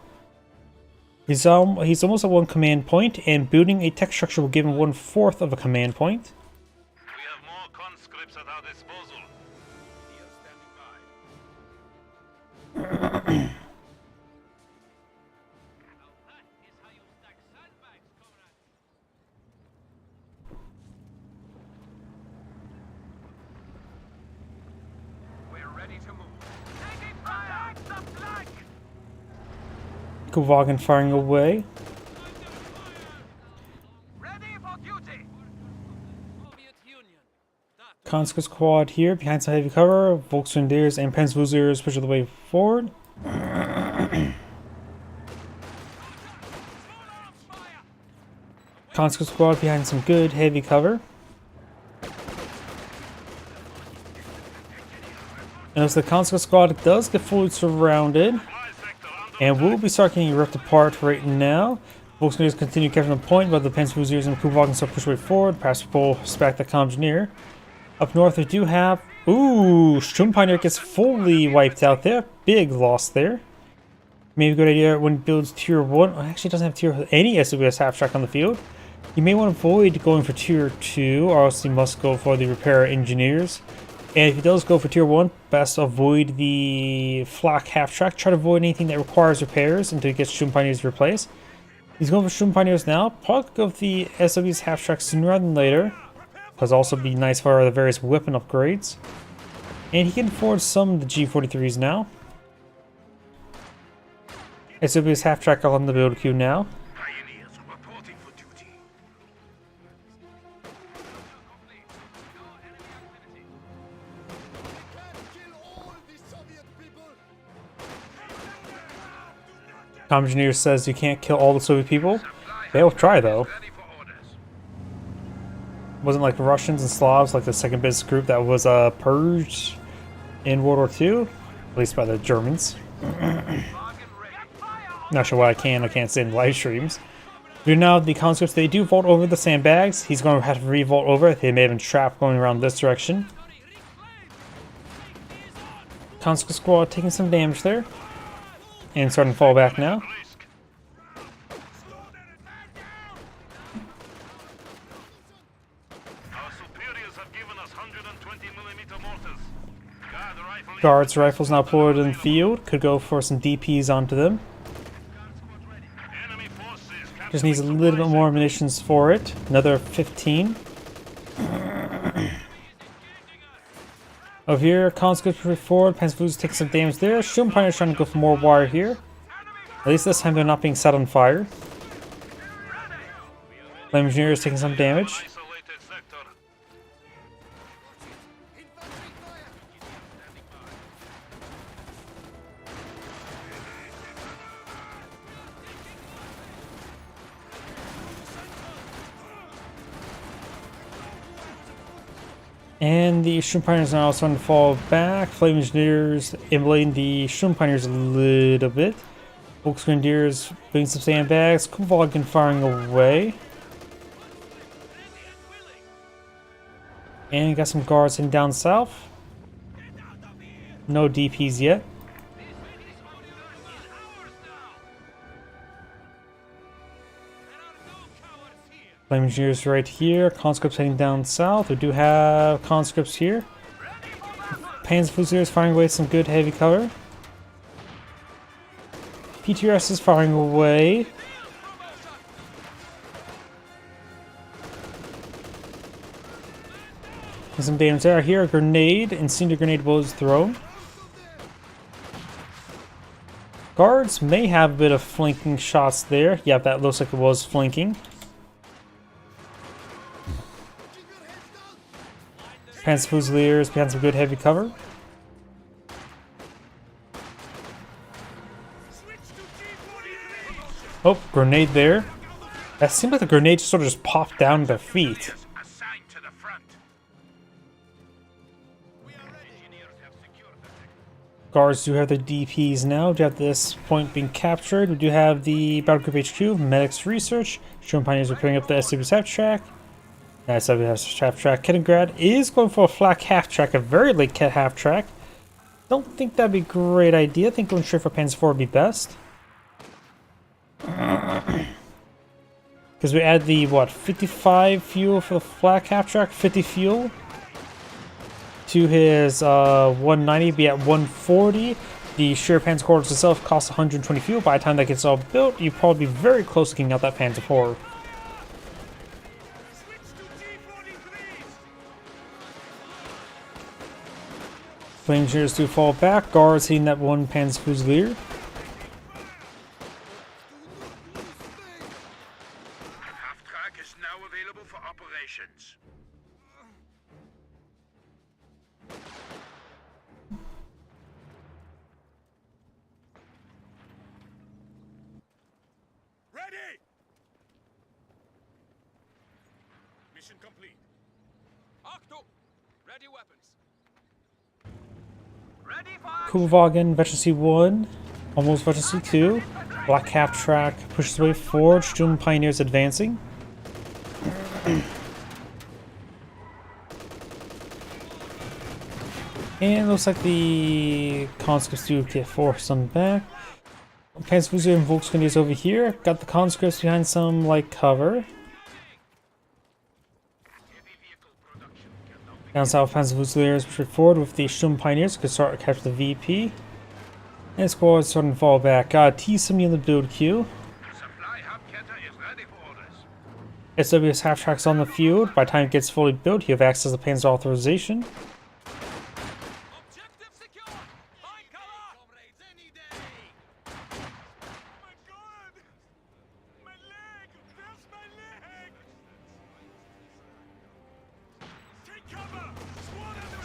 He's almost at 1 command point, and building a tech structure will give him 1/4 of a command point. We have more conscripts at our disposal. We are standing by. We're ready to move. Taking fire! The flank! Kubelwagen firing away. Ready for duty! Conscript squad here behind some heavy cover. Volksgrenadiers and Panzerfusiliers push the way forward. Conscript squad behind some good heavy cover. And as the console squad does get fully surrounded, and we'll be starting to ripped apart right now. Volkswagen continue capturing the point, but the Panzerfusiliers and Kubwagen still push way forward. Perhaps pull back the Engineer. Up north, we do have. Ooh, Sturmpioneer gets fully wiped out there. Big loss there. Maybe a good idea when it builds tier 1. Oh, actually, it doesn't have any SWS half track on the field. You may want to avoid going for tier 2, or else you must go for the repair engineers. And if he does go for tier 1, best avoid the flak half track. Try to avoid anything that requires repairs until he gets Sturmpioneers replaced. He's going for Sturmpioneers now. Probably go with the SW's half track sooner rather than later. Because also be nice for the various weapon upgrades. And he can afford some of the G43s now. SW's half track on the build queue now. Pioneers reporting for duty. Engineer says you can't kill all the Soviet people. They'll try though. Ready for orders. Wasn't like Russians and Slavs like the second biggest group that was purged in World War II, at least by the Germans. Not sure why I can't say in live streams. But now the conscripts, they do vault over the sandbags. He's going to have to revolt over. They may have been trapped going around this direction. Conscript squad taking some damage there. And starting to fall back now. Our superiors have given us 120mm mortars. Guard rifle. Guards rifles now deployed in the field. Could go for some DPs onto them. Enemy forces. Just needs a little bit more munitions for it. Another 15. Over here, conscripts push forward. Panzerfusiliers taking some damage there. Sturmpioneers trying to go for more wire here. At least this time they're not being set on fire. Flame engineers taking some damage. Isolated sector. And the Sturmpioneers are now starting to fall back. Flame engineers emulating the Sturmpioneers a little bit. Volksgrenadiers putting some sandbags. Kubwagen firing away. And you got some guards heading down south. No DPs yet. Flame engineers right here. Conscripts heading down south. We do have conscripts here. Panzerfusiliers firing away some good heavy cover. PTRS is firing away. And some damage there. Here, a grenade. Incendiary grenade was thrown. Guards may have a bit of flanking shots there. Yeah, that looks like it was flanking. Panzerfusiliers behind some good heavy cover. Oh, grenade there. That seemed like the grenade just sort of just popped down their feet. Assigned to the front. We are ready. Engineers have secured the sector. Guards do have their DPs now. We do have this point being captured. We do have the Battle Group HQ, Medics Research. Sturmpioneers are putting up the SWS half track. SWS half track. Kaliningrad is going for a flak half track, a very late half track. Don't think that'd be a great idea. I think going straight for Panzer IV would be best. Because we add the, what, 55 fuel for the flak half track, 50 fuel to his 190, be at 140. The sheer Panzer Quarters itself costs 120 fuel. By the time that gets all built, you'd probably be very close to getting out that Panzer IV. Flame engineers do fall back. Guards hitting that one Panzerfusilier. Half track is now available for operations. Ready! Mission complete. Octo! Ready weapons. Kubelwagen, Veteran C1, almost Veteran C2. Black half track pushes away forward. Sturm Pioneers advancing. And it looks like the conscripts do get forced on back. Panzerfusilier and Volksgrenadiers over here. Got the conscripts behind some light cover. Down south, Panzerfusiliers push forward with the Sturm Pioneers. Could start to capture the VP. And squad's starting to fall back. Got T-70 in the build queue. SW's half tracks on the field. By the time it gets fully built, you have access to Panzer authorization.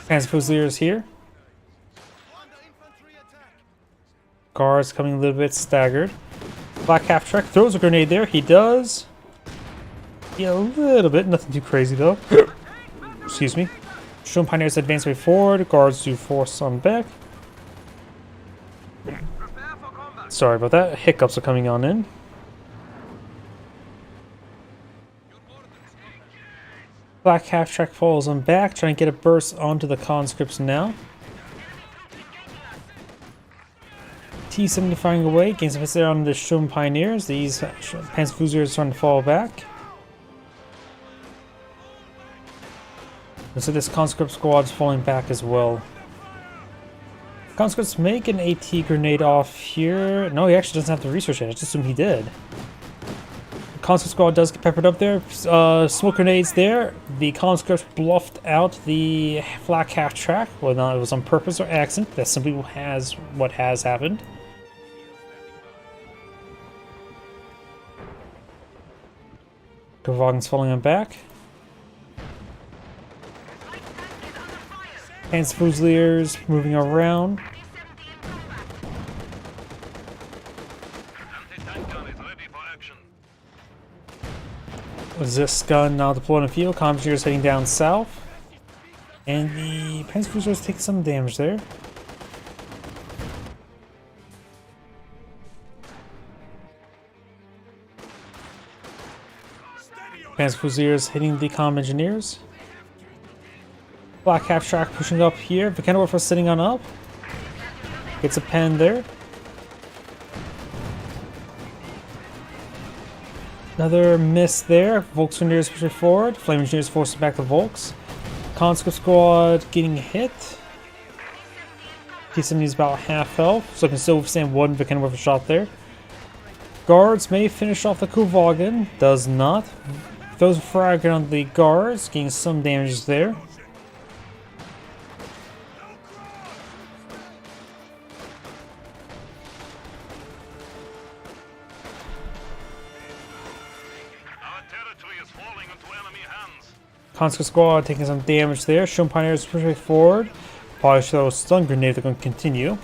Panzerfusiliers here. Guards coming a little bit staggered. Black half track throws a grenade there. He does. Yeah, a little bit. Nothing too crazy though. Excuse me. Sturm Pioneers advance way forward. Guards do force on back. Sorry about that. Hiccups are coming on in. Black half track falls on back. Trying to get a burst onto the conscripts now. T-70 firing away, gains some hits there on the Sturm Pioneers. These Panzerfusiliers are starting to fall back. So this conscript squad's falling back as well. Conscripts make an AT grenade off here. No, he actually doesn't have to research it. I just assumed he did. The conscript squad does get peppered up there. Smoke grenades there. The conscripts bluffed out the flak half track. Whether or not it was on purpose or accident, that simply has what has happened. Kubelwagen's falling on back. Panzerfusiliers moving around. This gun now deployed on the field. Engineers heading down south. And the Panzerfusiliers take some damage there. Panzerfusiliers hitting the engineers. Black half track pushing up here. Vickenwerfer sitting on up. Gets a pen there. Another miss there. Volksgrenadiers pushing forward. Flame Engineers forcing back the Volks. Conscript squad getting hit. T-70 is about half health, so can still withstand one Vickenwerfer shot there. Guards may finish off the Kubelwagen. Does not. Throws a frag on the guards, getting some damage there. Conscript squad taking some damage there. Sturm Pioneers pushing forward. Probably throw a stun grenade. They're going to continue.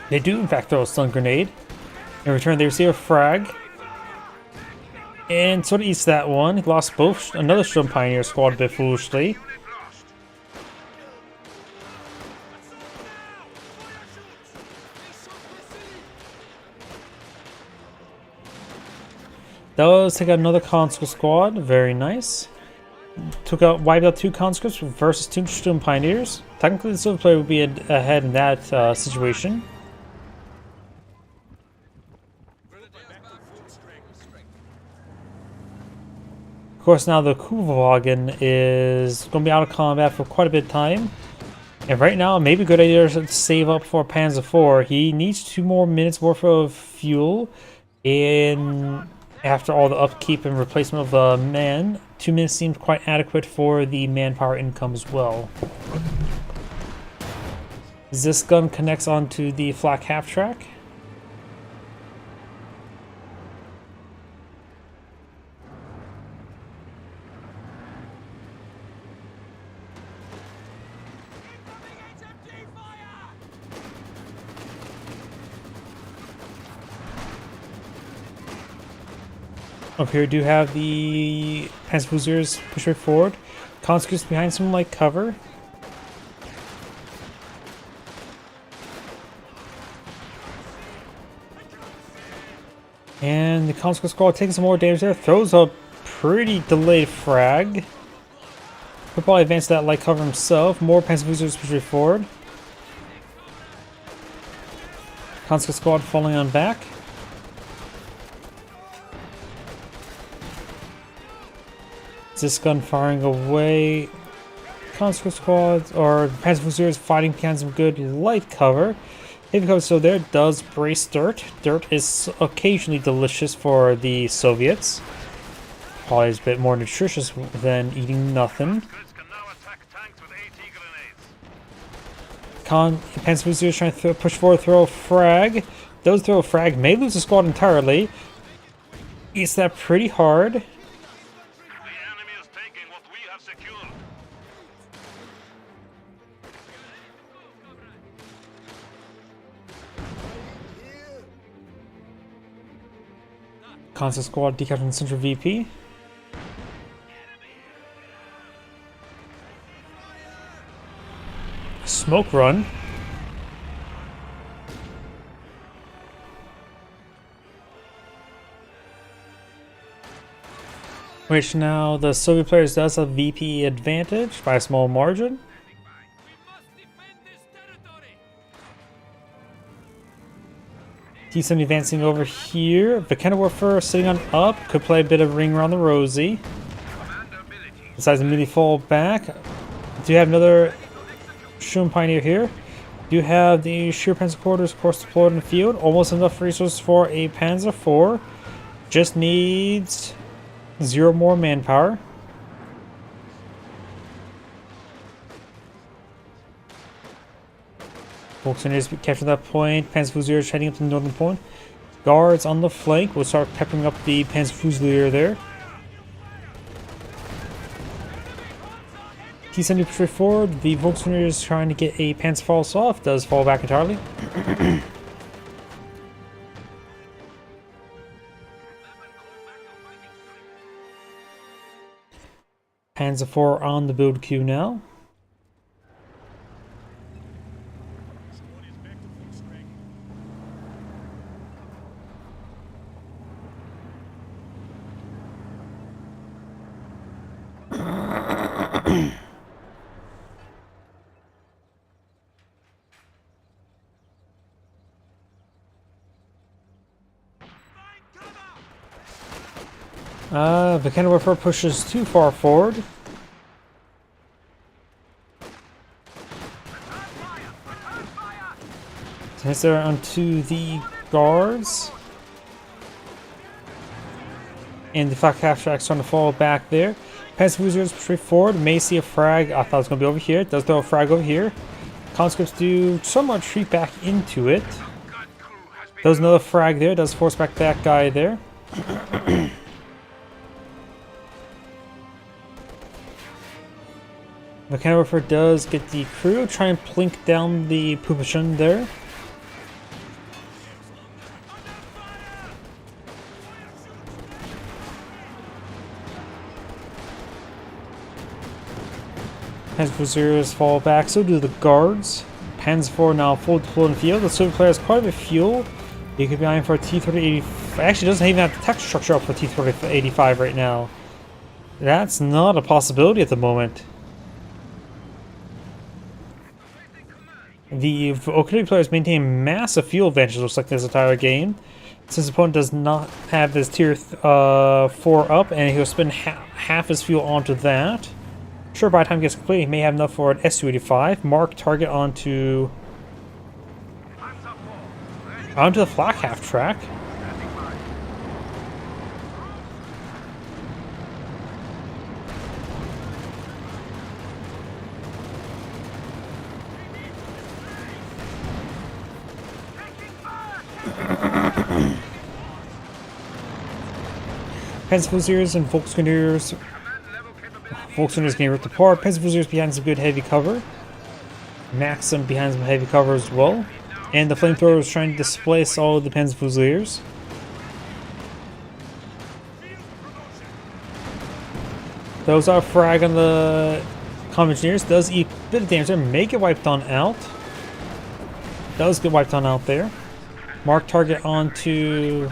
They do, in fact, throw a stun grenade. In return, they receive a frag. And sort of eats that one. He lost both. Another Sturm Pioneer squad a bit foolishly. Does take out another conscript squad. Very nice. Wiped out two conscripts versus two Sturm Pioneers. Technically, the silver player would be ahead in that situation. Of course, now the Kubelwagen is going to be out of combat for quite a bit of time. And right now, maybe a good idea to save up for Panzer IV. He needs 2 more minutes worth of fuel. And after all the upkeep and replacement of the man, 2 minutes seems quite adequate for the manpower income as well. This gun connects onto the flak half track. Up here, do have the Panzerfusiliers push right forward. Conscripts behind some light cover. And the Conscript Squad taking some more damage there. Throws a pretty delayed frag. He'll probably advance that light cover himself. More Panzer Boosters push forward. Conscript Squad falling on back. This gun firing away. Conscript Squad or Panzer Boosters fighting behind some good light cover. Heavy cover still there. Does brace dirt. Dirt is occasionally delicious for the Soviets. Probably is a bit more nutritious than eating nothing. Conscripts can now attack tanks with AT grenades. Panzer Boosters trying to push forward, throw a frag. Those throw a frag, may lose the squad entirely. Eats that pretty hard. The enemy is taking what we have secured. Constant squad decapturing Central VP. Smoke run. Which now the Soviet players does have VP advantage by a small margin. T-70 advancing over here. Vekena Warfare sitting on up. Could play a bit of ring around the rosy. Decides to immediately fall back. Do you have another Shun Pioneer here? Do have the Sheer Panzer Quarters, of course, deployed in the field. Almost enough resources for a Panzer IV. Just needs 0 more manpower. Volkswagen capture that point. Panzer Fusilier heading up to the northern point. Guards on the flank will start peppering up the Panzer Fusilier there. T-70 push forward. The Volkswagen is trying to get a Panzer falls off. Does fall back entirely. Panzer IV on the build queue now. Vekena Warfare pushes too far forward. Hits there onto the guards. And the flak half track starting to fall back there. Panzer Wizards push forward. May see a frag. I thought it was going to be over here. Does throw a frag over here. Conscripts do somewhat retreat back into it. Does another frag there. Does force back that guy there. The Warfare does get the crew. Try and plink down the Pupashin there. Panzer Fusiliers fall back, so do the guards. Panzer IV now full deployed in the field. The Soviet player has quite a bit of fuel. He could be eyeing for a T-3085. Actually, doesn't even have the tech structure up for T-3085 right now. That's not a possibility at the moment. The Okinawa players maintain massive fuel advantages, looks like this entire game. Since the opponent does not have his tier 4 up, and he'll spend half his fuel onto that. Sure, by the time it gets complete, he may have enough for an Su-85. Mark target onto the flak half track. Panzer Fusiliers and Volkswageners. Volkswageners getting ripped apart. Panzer Fusiliers behind some good heavy cover. Maxim behind some heavy cover as well. And the flamethrowers trying to displace all of the Panzer Fusiliers. Those are frag on the Conventioneers. Does eat a bit of damage there. May get wiped on out. Does get wiped on out there. Mark target onto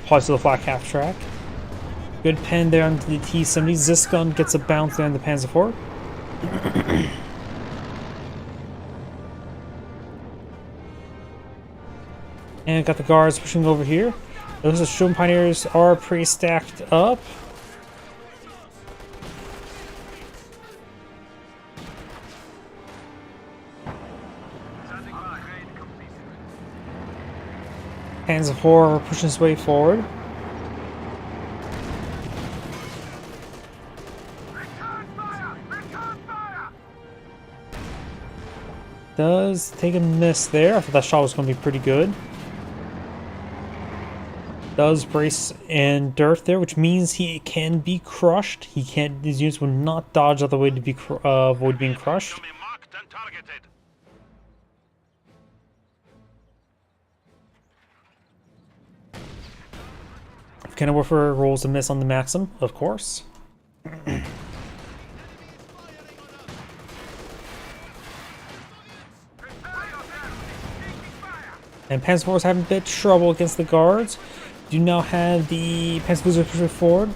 Applies to the flak half track. Good pen there onto the T-70. Zisgun gets a bounce there on the Panzer IV. And got the guards pushing over here. Those Sturm Pioneers are pretty stacked up. Panzer IV pushing his way forward. Does take a miss there. I thought that shot was going to be pretty good. Does brace and dirt there, which means he can be crushed. He can't. These units will not dodge out the way to be avoid being crushed. Marked and targeted. Cannon Warfare rolls a miss on the Maxim, of course. And Panzer IV is having a bit of trouble against the guards. Do now have the Panzer pushing forward.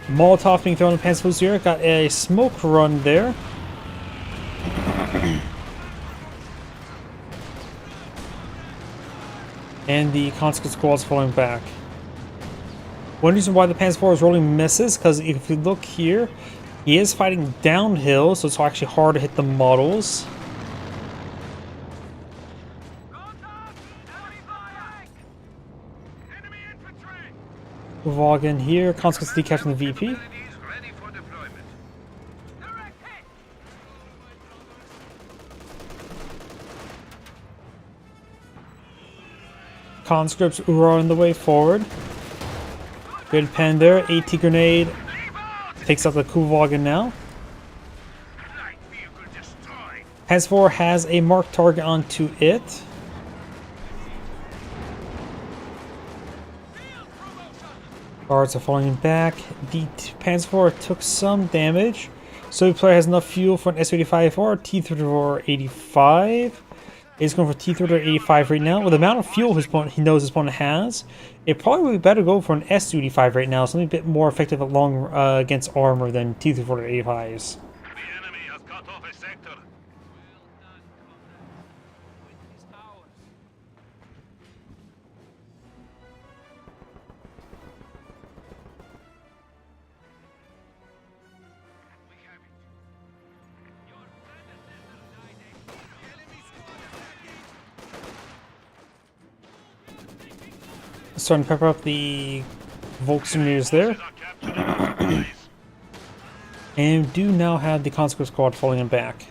Molotov being thrown on Panzer. Got a smoke run there. And the conscript squad's falling back. One reason why the Panzer IV is rolling misses, because if you look here, he is fighting downhill, so it's actually hard to hit the models. Vaughan here, conscripts decapturing the VP. Conscripts are on the way forward. Good pen there. AT grenade takes out the Kuhwagen now. Panzer IV has a marked target onto it. Guards are falling back. The Panzer IV took some damage. So the player has enough fuel for an S-85 or T-34-85. He's going for T-34-85 right now. With the amount of fuel he knows his opponent has, it probably would be better to go for an S-85 right now. Something a bit more effective at long against armor than T-34-85s. The enemy has cut off a sector. Starting to pepper up the Volkswagens there. And do now have the conscript squad falling back.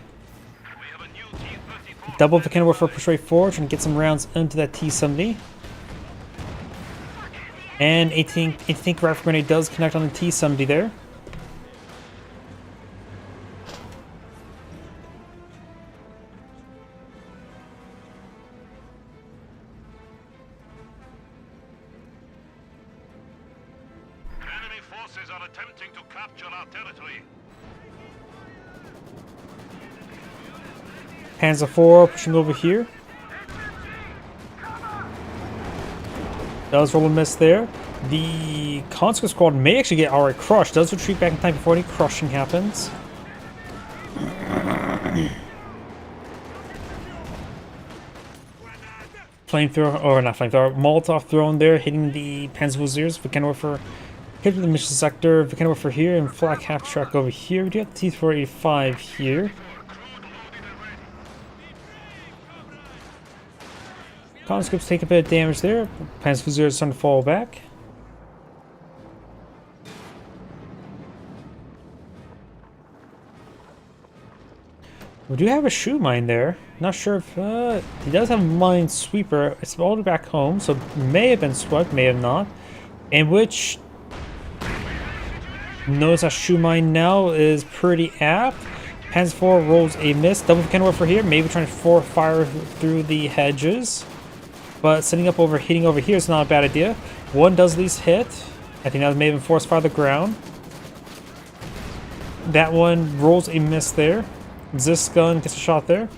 Double the cannon for push right forward and get some rounds into that T-70. And 18th rifle grenade does connect on the T-70 there. Enemy forces are attempting to capture our territory. Panzer IV pushing over here. Does roll a miss there. The conscript squad may actually get outright crushed. Does retreat back in time before any crushing happens. Flamethrower, or not flamethrower, Molotov thrown there, hitting the Panzer Warfare. Hit the mission sector, Warfare here, and flak half track over here. We do have the T-485 here. Conscripts take a bit of damage there. Panzer is starting to fall back. We do have a shoe mine there. Not sure if he does have a mine sweeper. It's all the way back home, so may have been swept, may have not. In which notice that shoe mine now is pretty apt. Panzer IV rolls a miss. Double cannon for here. Maybe trying to fire through the hedges. But setting up over, hitting over here is not a bad idea. One does at least hit. I think that may have been forced fire the ground. That one rolls a miss there. This gun gets a shot there.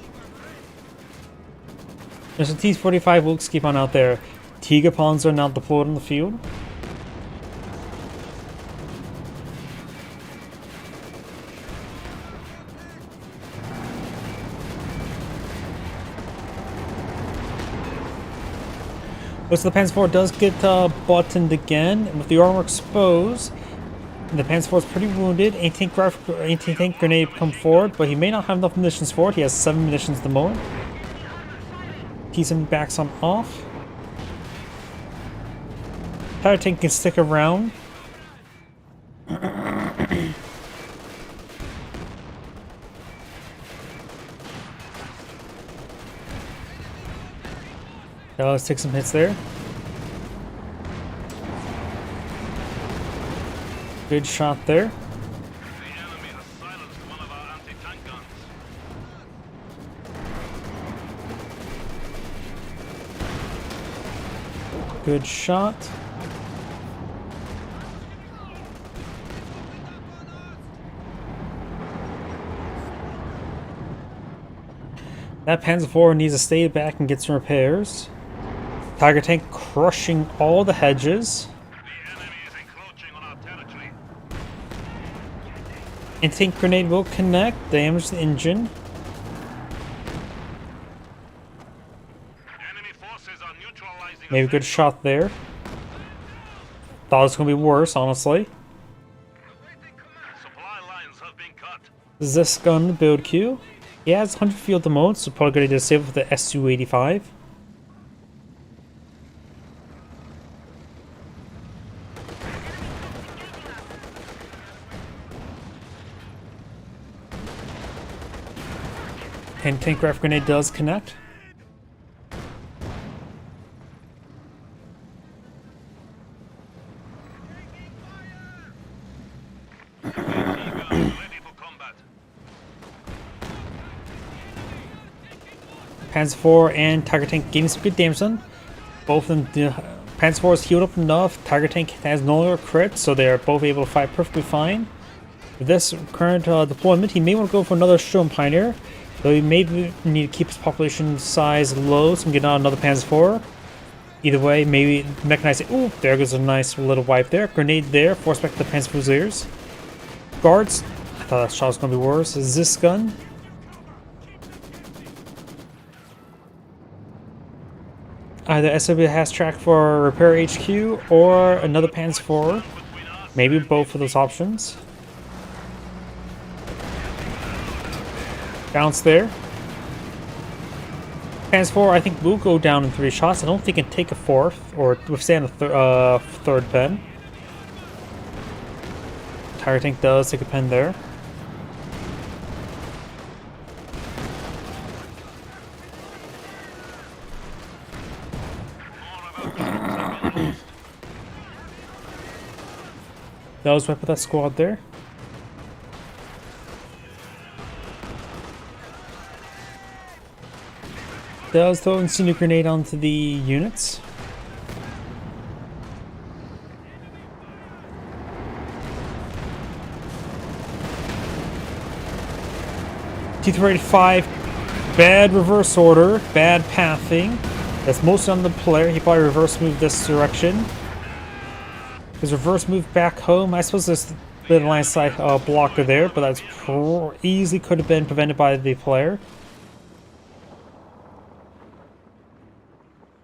There's a T-45 will escape on out there. Tiga Panzer are now deployed on the field. Looks like the Panzer IV does get buttoned again, and with the armor exposed, the Panzer IV is pretty wounded. Anti-tank grenade come forward, but he may not have enough munitions for it. He has 7 munitions at the moment. T-70 backs on off. Tiger tank can stick around. Let's take some hits there. Good shot there. The enemy has silenced one of our anti-tank guns. Good shot. That Panzer IV needs to stay back and get some repairs. Tiger tank crushing all the hedges. The enemy is encroaching on our territory. Anti-tank grenade will connect, damage the engine. Enemy forces are neutralizing. Maybe a good shot there. Thought it was going to be worse, honestly. Supply lines have been cut. This gun build queue. He has 100 fuel at the moment, so probably going to disable with the S285. And tank rifle grenade does connect. Ready for combat. Panzer IV and Tiger tank getting some good damage done. Both of them, Panzer IV is healed up enough. Tiger tank has no longer crit, so they are both able to fight perfectly fine. With this current deployment, he may want to go for another Sturm Pioneer, though he may need to keep his population size low, so we can get out another Panzer IV. Either way, maybe mechanizing. Ooh, there goes a nice little wipe there. Grenade there, force back the Panzer Fusiliers. Guards. I thought that shot was going to be worse. Is this gun? Either SW has track for repair HQ or another Panzer IV. Maybe both of those options. Bounce there. Panzer IV, I think, will go down in 3 shots. I don't think it can take a 4th or withstand a 3rd pen. Tiger tank does take a pen there. That was right with that squad there. Does throw incendiary grenade onto the units. T-385, bad reverse order, bad pathing. That's mostly on the player. He probably reverse moved this direction. His reverse move back home. I suppose there's a bit of line of sight blocker there, but that's easily could have been prevented by the player.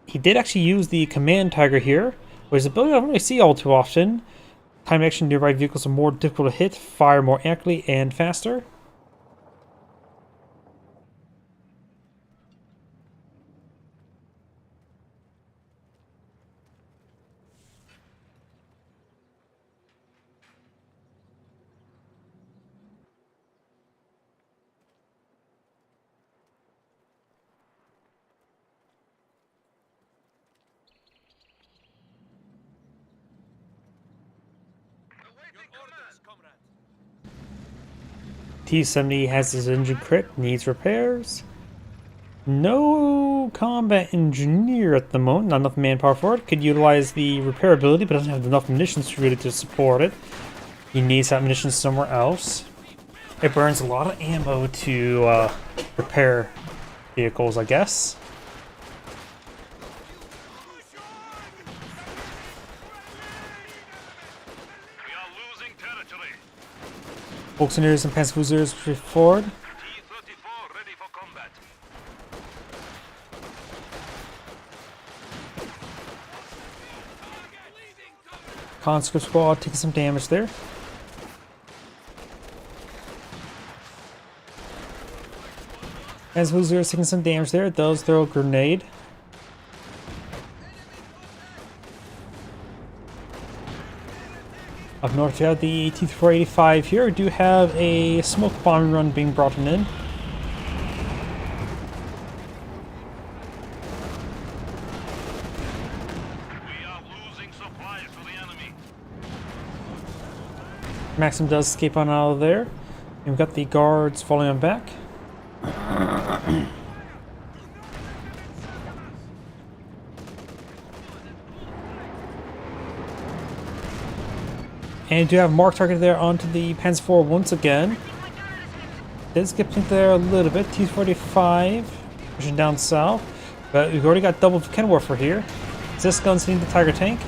He did actually use the command tiger here, which is an ability I don't really see all too often. Time action nearby vehicles are more difficult to hit, fire more accurately and faster. T-70 has his engine crit, needs repairs. No combat engineer at the moment, not enough manpower for it. Could utilize the repair ability, but doesn't have enough munitions really to support it. He needs that munitions somewhere else. It burns a lot of ammo to repair vehicles, I guess. Volkswagens and Panzerfusiliers push forward. T-34 ready for combat. Conscript squad taking some damage there. Panzerfusiliers taking some damage there. It does throw a grenade. Up north, you have the T-485 here. We do have a smoke bombing run being brought in. We are losing supplies to the enemy. Maxim does escape on out of there. And we've got the guards falling on back. And do have mark target there onto the Panzer IV once again. Does get pinked there a little bit. T-45 pushing down south. But we've already got double Kenworth here. This gun's hitting the Tiger tank.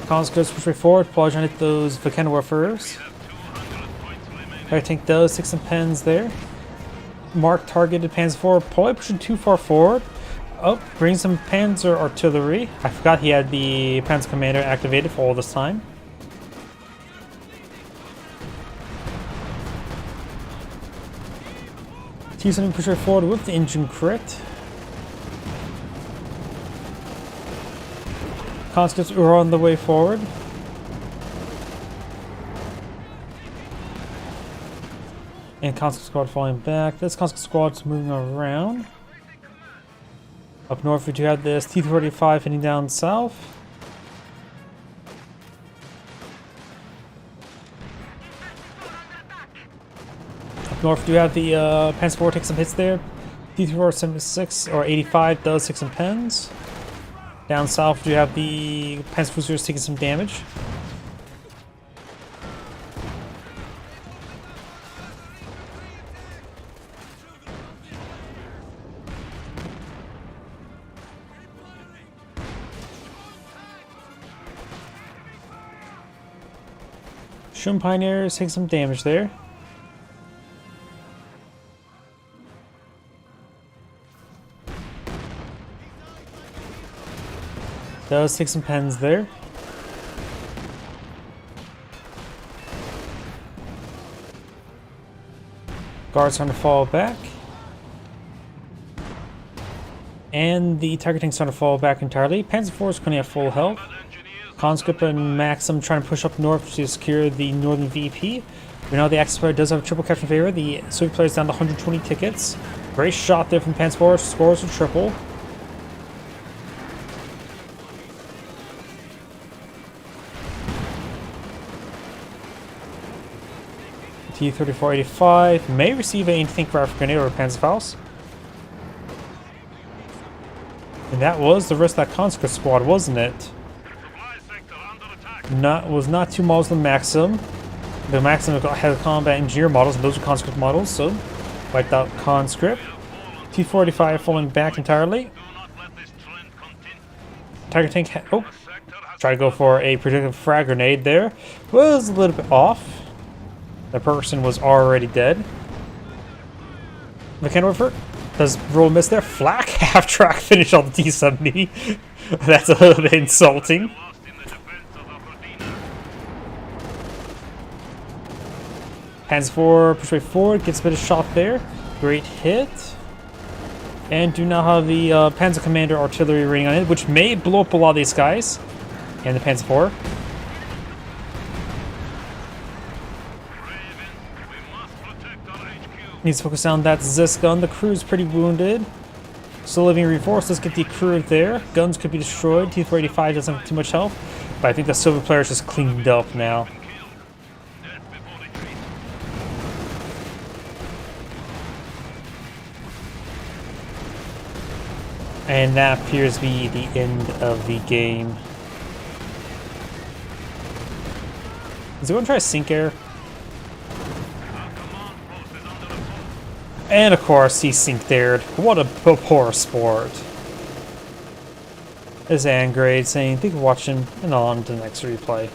Conscripts push forward, plunge on hit those Kenworthers. Tiger tank does take some pens there. Mark targeted Panzer IV, probably pushing too far forward. Oh, bring some Panzer artillery. I forgot he had the Panzer Commander activated for all this time. T-7 push right forward with the engine crit. Conscripts are on the way forward. And Conscript squad falling back. This Conscript squad's moving around. Up north, we do have this T-35 heading down south. Up north, we do have the Panzer IV take some hits there. T-476 or 85 does take some pens. Down south, we do have the Panzerfusiliers taking some damage. Shun Pioneers take some damage there. Does take some pens there. Guards trying to fall back. And the Tiger tank's trying to fall back entirely. Panzer IV is currently at full health. Conscript and Maxim trying to push up north to secure the northern VP. We know the Axis player does have a triple capture in favor. The Soviet player is down to 120 tickets. Great shot there from Panzer IV. Scores a triple. T-3485 may receive an anti-tank rifle grenade or a Panzerfaust. And that was the rest of that Conscript squad, wasn't it? Was not two models of the Maxim. The Maxim had combat engineer models, and those are Conscript models, so wiped out Conscript. T-45 falling back entirely. Tiger tank, tried to go for a predictive frag grenade there. Was a little bit off. The person was already dead. The Kenworth does roll miss there. Flak half track finish on the T-70. That's a little bit insulting. Panzer IV push right forward, gets a bit of shot there. Great hit. And do now have the Panzer Commander artillery raining on it, which may blow up a lot of these guys. And the Panzer IV. Needs to focus on that Zis gun. The crew's pretty wounded. Still living reinforced. Let's get the crew there. Guns could be destroyed. T-485 doesn't have too much health. But I think the Soviet player is just cleaned up now. And that appears to be the end of the game. Is it going to try to sink air? And of course, he sinked-aired. What a poor sport. This is Angrade saying, thank you for watching, and on to the next replay.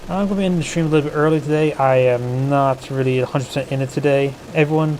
I'm going to be ending the stream a little bit early today. I am not really 100% in it today. Everyone,